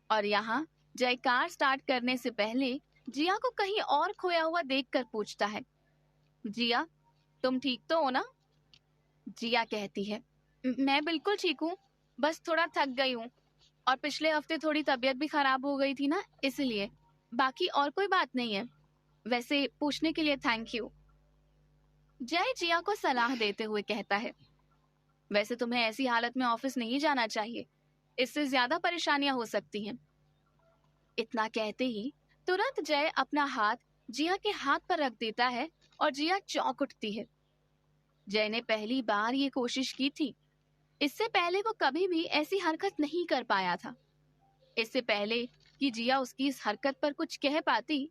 और यहाँ जय कार स्टार्ट करने से पहले जिया को कहीं और खोया हुआ देखकर पूछता है, जिया तुम ठीक तो हो ना? जिया कहती है, मैं बिल्कुल ठीक हूँ, बस थोड़ा थक गई हूँ और पिछले हफ्ते थोड़ी तबीयत भी खराब हो गई थी ना, इसलिए। बाकी और कोई बात नहीं है। वैसे पूछने के लिए थैंक यू। जय जिया को सलाह देते हुए कहता है, वैसे तुम्हें ऐसी हालत में ऑफिस नहीं जाना चाहिए, इससे ज्यादा परेशानियां हो सकती हैं। इतना कहते ही तुरंत जय अपना हाथ जिया के हाथ पर रख देता है और जिया चौंक उठती है। जय ने पहली बार ये कोशिश की थी। इससे पहले वो कभी भी ऐसी हरकत नहीं कर पाया था। इससे पहले कि जिया उसकी इस हरकत पर कुछ कह पाती,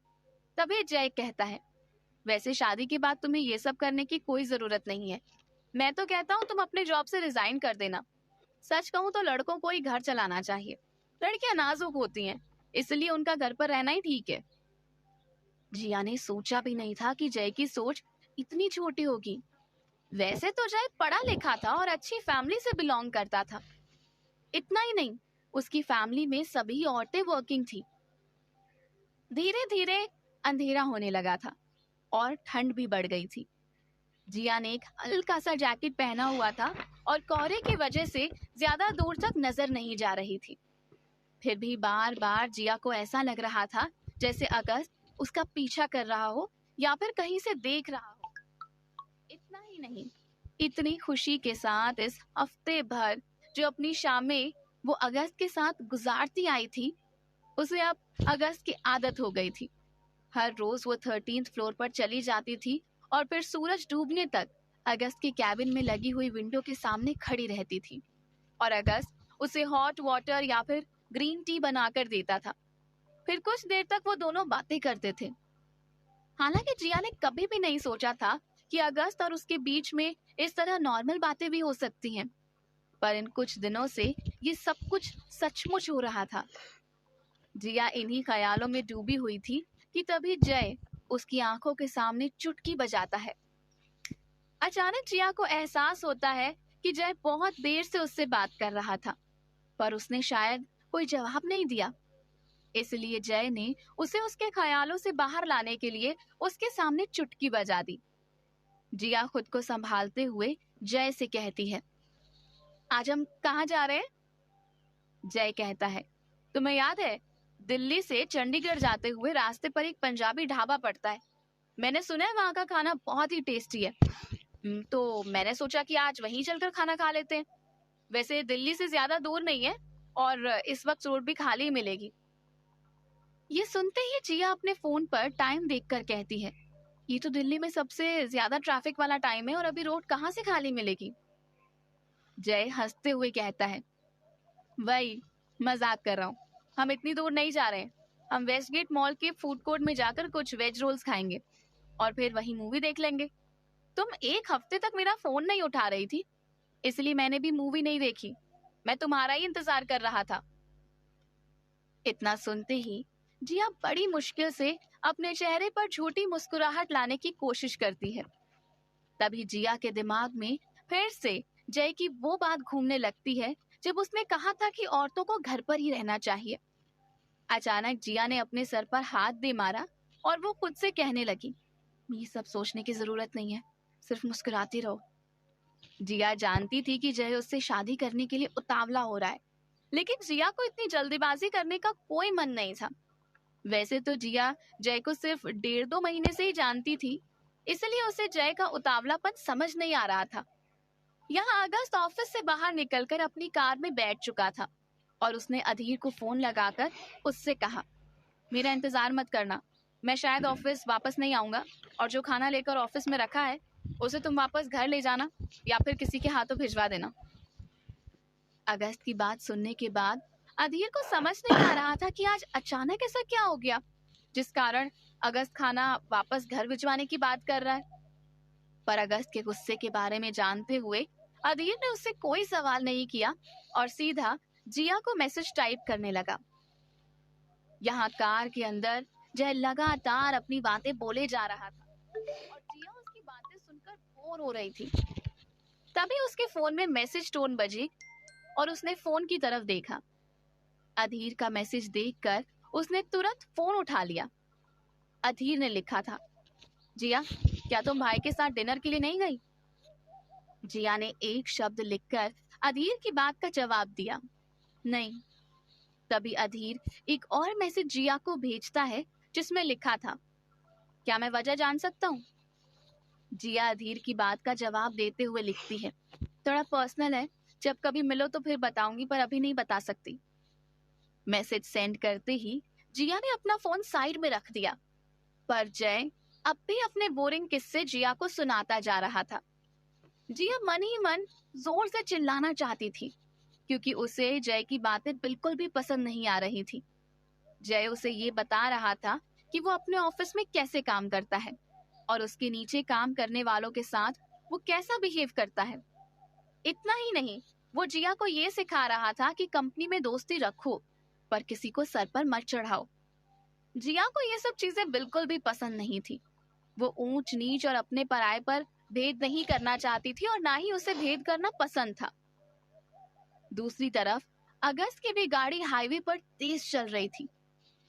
तभी जय कहता है, वैसे शादी के बाद तुम्हें ये सब करने की कोई जरूरत नहीं है। मैं तो कहता हूँ तुम अपने जॉब से रिजाइन कर देना। सच कहूँ तो लड़कों को ही घर चलाना चाहिए। लड़कियां नाजुक होती हैं, इसलिए उनका घर पर रहना ही ठीक है। जिया ने सोचा भी नहीं था कि जय की सोच इतनी छोटी होगी। वैसे तो जय पढ़ा लिखा था और अच्छी फैमिली से बिलोंग करता था। इतना ही नहीं, उसकी फैमिली में सभी औरतें वर्किंग थी। धीरे धीरे अंधेरा होने लगा था और ठंड भी बढ़ गई थी। जिया ने एक हल्का सा जैकेट पहना हुआ था और कोहरे की वजह से ज्यादा दूर तक नजर नहीं जा रही थी। फिर भी बार बार जिया को ऐसा लग रहा था जैसे अगस्त उसका पीछा कर रहा हो या फिर कहीं से देख रहा हो। इतना ही नहीं, इतनी खुशी के साथ इस हफ्ते भर जो अपनी शामें वो अगस्त के साथ गुजारती आई थी, उसे अब अगस्त की आदत हो गई थी। हर रोज वो 13th फ्लोर पर चली जाती थी और फिर सूरज डूबने तक अगस्त के कैबिन में लगी हुई विंडो के सामने खड़ी रहती थी और अगस्त उसे हॉट वाटर या फिर ग्रीन टी बनाकर देता था। फिर कुछ देर तक वो दोनों बातें करते थे। हालांकि जिया ने कभी भी नहीं सोचा था कि अगस्त और उसके बीच में इस तरह नॉर्मल बातें भी हो सकती हैं, पर इन कुछ दिनों से ये सब कुछ सचमुच हो रहा था। जिया इन्हीं ख्यालों में डूबी हुई थी कि तभी जय उसकी आंखों के सामने चुटकी बजाता है। अचानक जिया को एहसास होता है कि जय बहुत देर से उससे बात कर रहा था, पर उसने शायद कोई जवाब नहीं दिया। इसलिए जय ने उसे उसके ख्यालों से बाहर लाने के लिए उसके सामने चुटकी बजा दी। जिया खुद को संभालते हुए जय से कहती है, आज हम कहाँ जा रहे हैं? जय कहता है, तुम्हें याद है दिल्ली से चंडीगढ़ जाते हुए रास्ते पर एक पंजाबी ढाबा पड़ता है। मैंने सुना है वहाँ का खाना बहुत ही टेस्टी है। तो मैंने सोचा कि आज वहीं चलकर खाना खा लेते हैं। वैसे दिल्ली से ज्यादा दूर नहीं है और इस वक्त रोड भी खाली मिलेगी। ये सुनते ही जिया अपने फोन पर टाइम देखकर कहती है, ये तो दिल्ली में सबसे ज्यादा ट्रैफिक वाला टाइम है और अभी रोड कहाँ से खाली मिलेगी? जय हंसते हुए कहता है, वही मजाक कर रहा हूँ, हम इतनी दूर नहीं जा रहे हैं। हम वेस्टगेट मॉल के फूड कोर्ट में जाकर कुछ वेज रोल्स खाएंगे और फिर वहीं मूवी देख लेंगे। तुम एक हफ्ते तक मेरा फोन नहीं उठा रही थी, इसलिए मैंने भी मूवी नहीं देखी। मैं तुम्हारा ही इंतजार कर रहा था। इतना सुनते ही जिया बड़ी मुश्किल से अपने चेहरे पर झूठी मुस्कुराहट लाने की कोशिश करती है। तभी जिया के दिमाग में फिर से जय की वो बात घूमने लगती है जब उसने कहा था कि औरतों को घर पर ही रहना चाहिए। अचानक जिया ने अपने सर पर हाथ दे मारा और वो खुद से कहने लगी, ये सब सोचने की जरूरत नहीं है, सिर्फ मुस्कुराती रहो। जिया जानती थी कि जय उससे शादी करने के लिए उतावला हो रहा है, लेकिन जिया को इतनी जल्दीबाजी करने का कोई मन नहीं था। वैसे तो जिया जय को सिर्फ 1.5-2 महीने से ही जानती थी, इसलिए उसे जय का उतावलापन समझ नहीं आ रहा था। यहाँ अगस्त ऑफिस से बाहर निकलकर अपनी कार में बैठ चुका था और उसने अधीर को फोन लगाकर उससे कहा, मेरा इंतजार मत करना, मैं शायद ऑफिस वापस नहीं आऊंगा और जो खाना लेकर ऑफिस में रखा है उसे तुम वापस घर ले जाना या फिर किसी के हाथों भिजवा देना। अगस्त की बात सुनने के बाद अधीर को समझ नहीं आ रहा था कि आज अचानक ऐसा क्या हो गया जिस कारण अगस्त खाना वापस घर भिजवाने की बात कर रहा है। पर अगस्त के गुस्से के बारे में जानते हुए अधीर ने उससे कोई सवाल नहीं किया और सीधा जिया को मैसेज टाइप करने लगा। यहाँ कार के अंदर जय लगातार अपनी बातें बोले जा रहा था और जिया उसकी बातें सुनकर बोर हो रही थी। तभी उसके फोन में मैसेज टोन बजी और उसने फोन की तरफ देखा। अधीर का मैसेज देखकर उसने तुरंत फोन उठा लिया। अधीर ने लिखा था, जिया क्या तुम भाई के साथ डिनर के लिए नहीं गई? जिया ने एक शब्द लिखकर अधीर की बात का जवाब दिया, नहीं। तभी अधीर एक और मैसेज जिया को भेजता है जिसमें लिखा था, क्या मैं वजह जान सकता हूँ? जिया अधीर की बात का जवाब देते हुए लिखती है, थोड़ा पर्सनल है, जब कभी मिलो तो फिर बताऊंगी पर अभी नहीं बता सकती। मैसेज सेंड करते ही जिया ने अपना फोन साइड में रख दिया, पर जय अब भी अपने बोरिंग किस्से जिया को सुनाता जा रहा था। जिया मन ही मन जोर से चिल्लाना चाहती थी क्योंकि उसे जय की बातें बिल्कुल भी पसंद नहीं आ रही थी। जय उसे ये बता रहा था कि वो अपने ऑफिस में कैसे काम करता है और उसके नीचे काम करने वालों के साथ वो कैसा बिहेव करता है। इतना ही नहीं, वो जिया को ये सिखा रहा था कि कंपनी में दोस्ती रखो पर किसी को सर पर मत चढ़ाओ। जिया को ये सब चीजें बिल्कुल भी पसंद नहीं थी। वो ऊंच नीच और अपने पराये पर भेद नहीं करना चाहती थी और ना ही उसे भेद करना पसंद था। दूसरी तरफ अगस्त की भी गाड़ी हाईवे पर तेज चल रही थी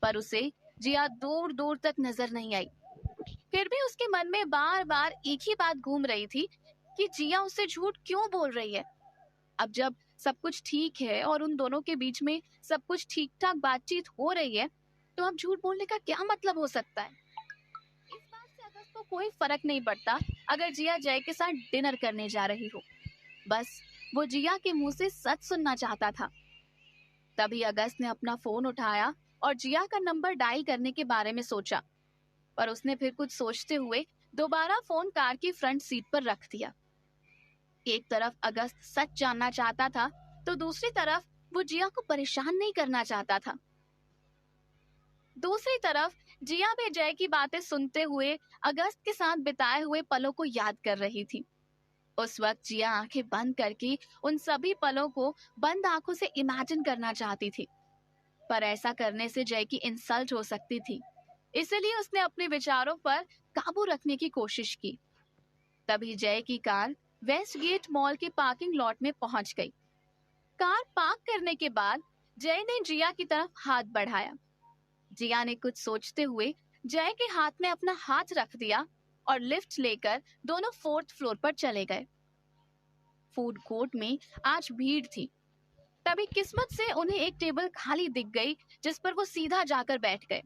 पर उसे जिया दूर दूर तक नजर नहीं आई। फिर भी उसके मन में बार बार एक ही बात घूम रही थी कि जिया उससे झूठ क्यों बोल रही है। अब जब सब कुछ ठीक है और उन दोनों के बीच में सब कुछ ठीक ठाक बातचीत हो रही है तो अब झूठ बोलने का क्या मतलब हो सकता है। इस बात से अगस्त को कोई फर्क नहीं पड़ता अगर जिया जय के साथ डिनर करने जा रही हो, बस वो जिया के मुंह से सच सुनना चाहता था। तभी अगस्त ने अपना फोन उठाया और जिया का नंबर डायल करने के बारे में सोचा, पर उसने फिर कुछ सोचते हुए दोबारा फोन कार की फ्रंट सीट पर रख दिया। एक तरफ अगस्त सच जानना चाहता था तो दूसरी तरफ वो जिया को परेशान नहीं करना चाहता था। दूसरी तरफ जिया भी जय की बातें सुनते हुए अगस्त के साथ बिताए हुए पलों को याद कर रही थी। उस वक्त जिया आंखें बंद करके उन सभी पलों को बंद आंखों से इमेजिन करना चाहती थी, पर ऐसा करने से जय की इंसल्ट हो सकती थी, इसलिए उसने अपने विचारों पर काबू रखने की कोशिश की। तभी जय की कार वेस्ट गेट मॉल के पार्किंग लॉट में पहुंच गई। कार पार्क करने के बाद जय ने जिया की तरफ हाथ बढ़ाया। जिया ने कुछ सोचते हुए जय के हाथ में अपना हाथ रख दिया और लिफ्ट लेकर दोनों 4th फ्लोर पर चले गए। फूड कोर्ट में आज भीड़ थी। तभी किस्मत से उन्हें एक टेबल खाली दिख गई जिस पर वो सीधा जाकर बैठ गए।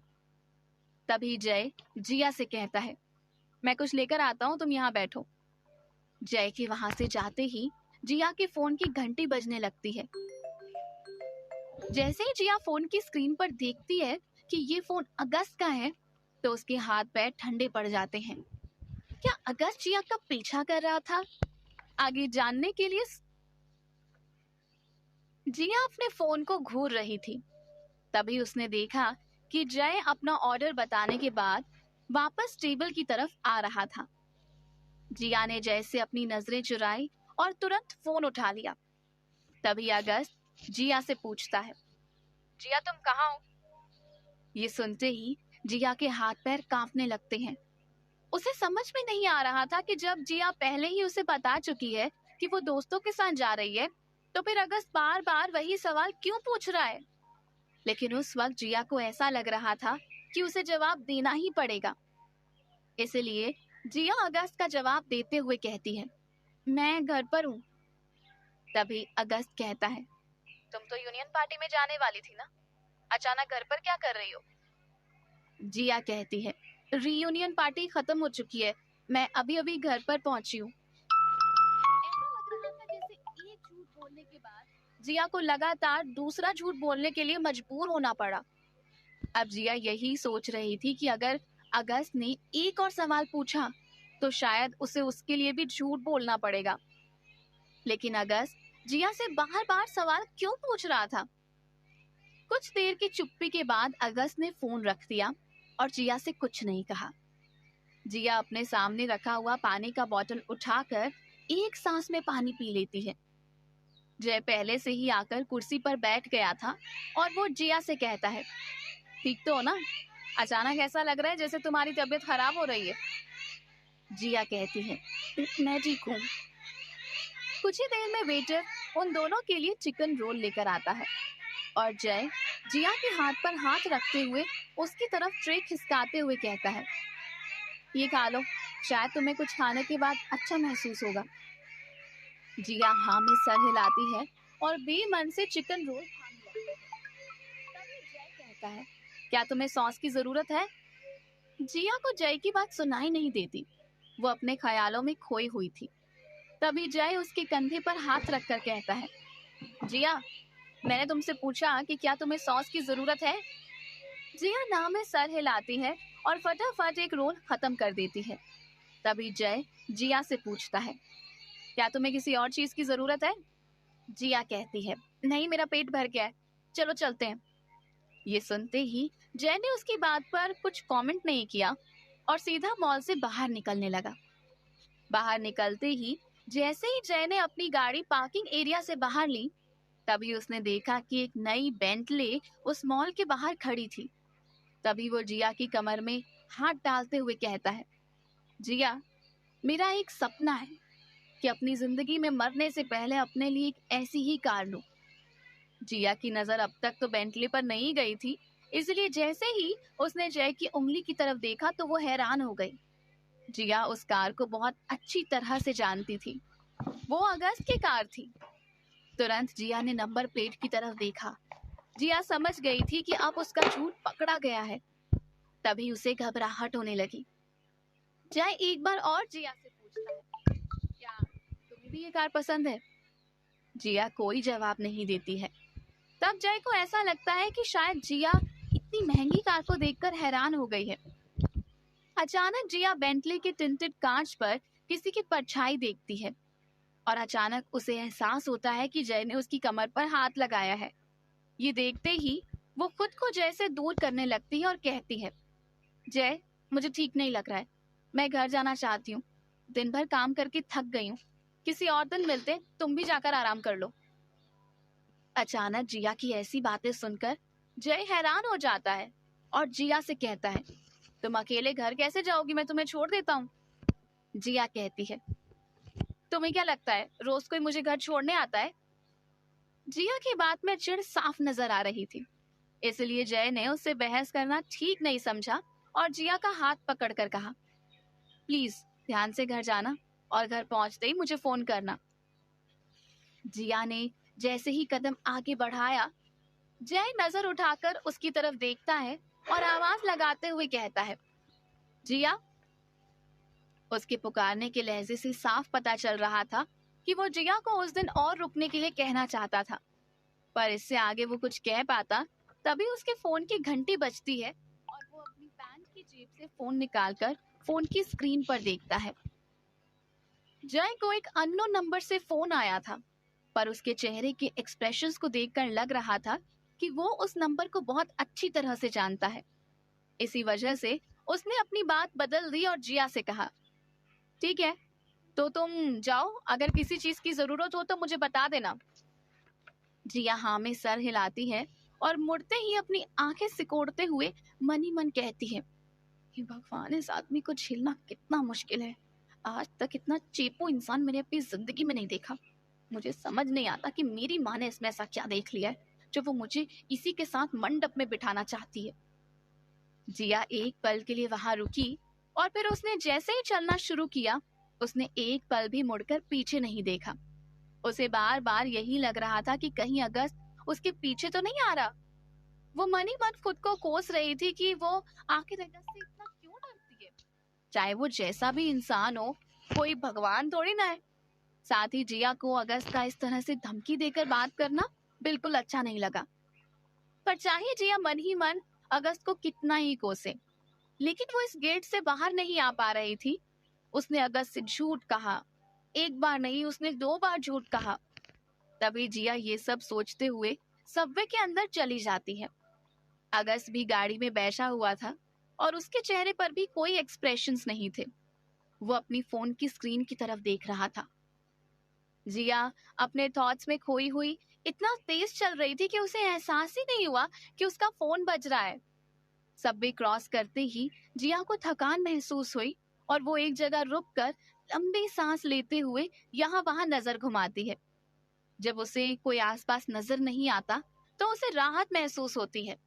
तभी जय जिया से कहता है, मैं कुछ लेकर आता हूँ, तुम यहाँ बैठो। जय के वहां से जाते ही जिया के फोन की घंटी बजने लगती है। जैसे ही जिया फोन की स्क्रीन पर देखती है कि ये फोन अगस्त का है तो उसके हाथ पैर ठंडे पड़ जाते हैं। क्या अगस्त जिया का पीछा कर रहा था? आगे जानने के लिए जिया अपने फोन को घूर रही थी। तभी उसने देखा कि जय अपना ऑर्डर बताने के बाद वापस टेबल की तरफ आ रहा था। जिया ने जय से अपनी नजरें चुराई और तुरंत फोन उठा लिया। तभी अगस्त जिया से पूछता है, जिया तुम कहाँ हो? ये सुनते ही जिया के हाथ पैर कांपने लगते हैं। उसे समझ में नहीं आ रहा था कि जब जिया पहले ही उसे बता चुकी है कि वो दोस्तों के साथ जा रही है तो फिर अगस्त बार बार वही सवाल क्यों पूछ रहा है। लेकिन उस वक्त जिया को ऐसा लग रहा था कि उसे जवाब देना ही पड़ेगा, इसलिए जिया अगस्त का जवाब देते हुए कहती है, मैं घर पर हूँ। तभी अगस्त कहता है, तुम तो यूनियन पार्टी में जाने वाली थी ना, अचानक घर पर क्या कर रही हो? जिया कहती है, रीयूनियन पार्टी खत्म हो चुकी है, मैं अभी अभी घर पर पहुंची हूँ। ऐसा लग रहा था जिया को लगातार दूसरा झूठ बोलने के लिए मजबूर होना पड़ा। अब जिया यही सोच रही थी कि अगर अगस्त ने एक और सवाल पूछा तो शायद उसे उसके लिए भी झूठ बोलना पड़ेगा। लेकिन अगस्त जिया से बार बार सवाल क्यों पूछ रहा था? कुछ देर की चुप्पी के बाद अगस्त ने फोन रख दिया और जिया से कुछ नहीं कहा। जिया अपने सामने रखा हुआ पानी का बोतल उठाकर एक सांस में पानी पी लेती है। जय पहले से ही आकर कुर्सी पर बैठ गया था और वो जिया से कहता है, ठीक तो हो ना? अचानक ऐसा लग रहा है जैसे तुम्हारी तबीयत खराब हो रही है। जिया कहती है, मैं ठीक हूँ। कुछ ही देर में वेटर उन दोनों के लिए चिकन रोल लेकर आता है और जय जिया के हाथ पर हाथ रखते हुए उसकी तरफ ट्रे खिसकाते हुए कहता है, ये खा लो, शायद तुम्हें कुछ खाने के बाद अच्छा महसूस होगा। जिया हाँ में सर हिलाती है और बेमन से चिकन रोल खाने लगती है। तभी जय कहता है, क्या तुम्हें सॉस की जरूरत है? जिया को जय की बात सुनाई नहीं देती, वो अपने ख्यालों में खोई हुई थी। तभी जय उसके कंधे पर हाथ रखकर कहता है, जिया, मैंने तुमसे पूछा कि क्या तुम्हें सॉस की जरूरत है? जिया ना में सर हिलाती है और फटाफट एक रोल खत्म कर देती है। तभी जय जिया से पूछता है, क्या तुम्हें किसी और चीज की जरूरत है? जिया कहती है, नहीं, मेरा पेट भर गया है, चलो चलते हैं। ये सुनते ही जय ने उसकी बात पर कुछ कमेंट नहीं किया और सीधा मॉल से बाहर निकलने लगा। बाहर निकलते ही जैसे ही जय ने अपनी गाड़ी पार्किंग एरिया से बाहर ली, तभी उसने देखा कि एक नई बेंटले उस मॉल के बाहर खड़ी थी। तभी वो जिया की कमर में हाथ डालते हुए कहता है, जिया, मेरा एक सपना है कि अपनी जिंदगी में मरने से पहले अपने लिए एक ऐसी ही कार लूं। जिया की नजर अब तक तो बेंटले पर नहीं गई थी, इसलिए जैसे ही उसने जय की उंगली की तरफ देखा तो वो हैरान हो गई। जिया उस कार को बहुत अच्छी तरह से जानती थी, वो अगस्त की कार थी। तुरंत जिया ने नंबर प्लेट की तरफ देखा। जिया समझ गई थी कि अब उसका झूठ पकड़ा गया है। तभी उसे घबराहट होने लगी। जय एक बार और जिया से पूछता है, क्या तुम्हें भी ये कार पसंद है? जिया कोई जवाब नहीं देती है। तब जय को ऐसा लगता है कि शायद जिया इतनी महंगी कार को देखकर हैरान हो गई है। अचानक जिया बेंटले के टिंटेड कांच पर किसी की परछाई देखती है और अचानक उसे एहसास होता है कि जय ने उसकी कमर पर हाथ लगाया है। ये देखते ही वो खुद को जय से दूर करने लगती है और कहती है, जय, मुझे ठीक नहीं लग रहा है, मैं घर जाना चाहती हूँ, दिन भर काम करके थक गई हूँ, किसी और दिन मिलते, तुम भी जाकर आराम कर लो। अचानक जिया की ऐसी बातें सुनकर जय हैरान हो जाता है और जिया से कहता है, तुम अकेले घर कैसे जाओगी, मैं तुम्हें छोड़ देता हूँ। जिया कहती है, तुम्हें क्या लगता है रोज कोई मुझे घर छोड़ने आता है? जिया की बात में चिढ़ साफ नजर आ रही थी, इसलिए जय ने उससे बहस करना ठीक नहीं समझा और जिया का हाथ पकड़कर कहा, प्लीज ध्यान से घर जाना और घर पहुंचते ही मुझे फोन करना। जिया ने जैसे ही कदम आगे बढ़ाया, जय नजर उठाकर उसकी तरफ देखता है और आवाज लगाते हुए कहता है, जिया। उसके पुकारने के लहजे से साफ पता चल रहा था कि वो जिया को उस दिन और रुकने के लिए कहना चाहता था, पर इससे आगे वो कुछ कह पाता तभी उसके फोन की घंटी बजती है और वो अपनी पैंट की जेब से फोन निकालकर फोन की स्क्रीन पर देखता है। जय को एक अननोन नंबर से फोन आया था, पर उसके चेहरे के एक्सप्रेशंस को देखकर लग रहा था कि वो उस नंबर को बहुत अच्छी तरह से जानता है। इसी वजह से उसने अपनी बात बदल दी और जिया से कहा, ठीक है, तो तुम जाओ, अगर किसी चीज की जरूरत हो तो मुझे बता देना। जिया हाँ में सर हिलाती है और मुड़ते ही अपनी आंखें सिकोड़ते हुए मन ही मन कहती है, हे भगवान, इस आदमी को झेलना कितना मुश्किल है। आज तक इतना चेपू इंसान मैंने अपनी जिंदगी में नहीं देखा। मुझे समझ नहीं आता कि मेरी माँ ने इसमें ऐसा क्या देख लिया है जो वो मुझे इसी के साथ मंडप में बिठाना चाहती है। जिया एक पल के लिए वहां रुकी और फिर उसने जैसे ही चलना शुरू किया, उसने एक पल भी मुड़कर पीछे नहीं देखा। उसे बार बार यही लग रहा था कि कहीं अगस्त उसके पीछे तो नहीं आ रहा। वो मन ही मन खुद को कोस रही थी कि वो आखिर अगस्त से इतना क्यों डरती है। चाहे वो जैसा भी इंसान हो, कोई भगवान थोड़ी ना है। साथ ही जिया को अगस्त का इस तरह से धमकी देकर बात करना बिल्कुल अच्छा नहीं लगा। पर चाहे जिया मन ही मन अगस्त को कितना ही कोसे, लेकिन वो इस गेट से बाहर नहीं आ पा रही थी। उसने अगस्त से झूठ कहा, एक बार नहीं उसने 2 बार झूठ कहा। तभी जिया ये सब सोचते हुए सबवे के अंदर चली जाती है। अगस्त भी गाड़ी में बैठा हुआ था और उसके चेहरे पर भी कोई एक्सप्रेशंस नहीं थे। वो अपनी फोन की स्क्रीन की तरफ देख रहा था। जिया अपने थॉट्स में खोई हुई इतना तेज चल रही थी कि उसे एहसास ही नहीं हुआ कि उसका फोन बज रहा है। सबवे क्रॉस करते ही जिया को थकान महसूस हुई और वो एक जगह रुककर लंबी सांस लेते हुए यहाँ वहां नजर घुमाती है। जब उसे कोई आसपास नजर नहीं आता तो उसे राहत महसूस होती है।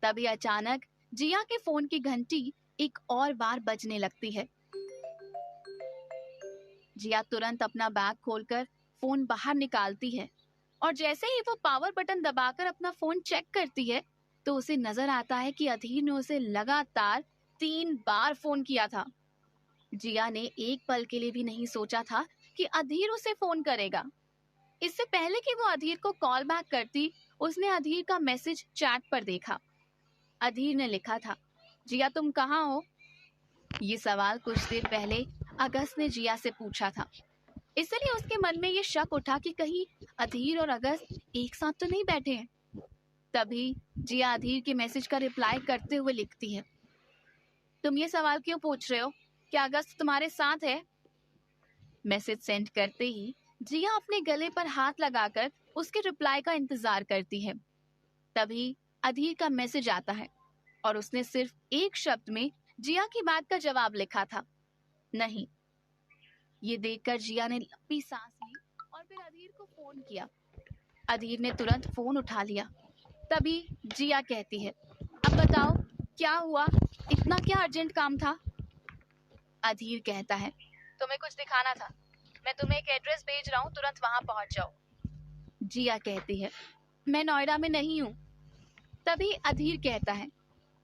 तभी अचानक जिया के फोन की घंटी एक और बार बजने लगती है। जिया तुरंत अपना बैग खोलकर फोन बाहर निकालती है और जैसे ही वो पावर बटन दबाकर अपना फोन चेक करती है तो उसे नजर आता है कि अधीर ने उसे लगातार 3 बार फोन किया था। जिया ने एक पल के लिए भी नहीं सोचा था कि अधीर उसे फोन करेगा। इससे पहले कि वो अधीर को कॉल बैक करती, उसने अधीर का मैसेज चैट पर देखा। अधीर ने लिखा था, जिया तुम कहाँ हो? ये सवाल कुछ देर पहले अगस्त ने जिया से पूछा था। इसलिए उसके मन में ये शक उठा कि कहीं अधीर और अगस्त एक साथ तो नहीं बैठे हैं। तभी जिया अधीर के मैसेज का रिप्लाई करते हुए लिखती है, तुम ये सवाल क्यों पूछ रहे हो? क्या अगस्त तुम्हारे साथ है? मैसेज सेंड करते ही जिया अपने गले पर हाथ लगाकर उसके रिप्लाई का इंतजार करती है। तभी अधीर का मैसेज आता है और उसने सिर्फ एक शब्द में जिया की बात का जवाब लिखा था, नहीं। ये देखकर जिया ने लंबी सांस ली और फिर अधीर को फोन किया। अधीर ने तुरंत फोन उठा लिया। तभी जिया कहती है, अब बताओ क्या हुआ, इतना क्या अर्जेंट काम था? अधीर कहता है, तुम्हें कुछ दिखाना था, मैं तुम्हें एक एड्रेस भेज रहा हूँ, तुरंत वहां पहुंच जाओ। जिया कहती है, मैं नोएडा में नहीं हूँ। तभी अधीर कहता है,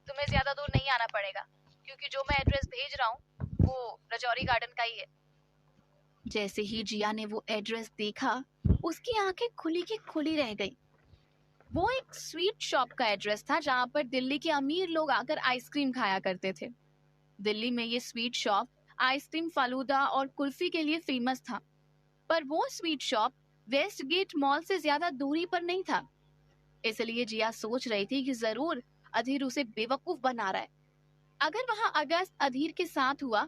तुम्हें ज्यादा दूर नहीं आना पड़ेगा, क्योंकि जो मैं एड्रेस भेज रहा हूँ वो रजौरी गार्डन का ही है। जैसे ही जिया ने वो एड्रेस देखा, उसकी आंखें खुली की खुली रह गई। वो एक स्वीट शॉप का एड्रेस था जहाँ पर दिल्ली के अमीर लोग आकर आइसक्रीम खाया करते थे। दिल्ली में ये स्वीट शॉप आइसक्रीम, फालूदा और कुल्फी के लिए फेमस था। पर वो sweet shop West Gate Mall से ज्यादा दूरी पर नहीं था। इसलिए जिया सोच रही थी कि जरूर अधीर उसे बेवकूफ बना रहा है। अगर वहां अगस्त अधीर के साथ हुआ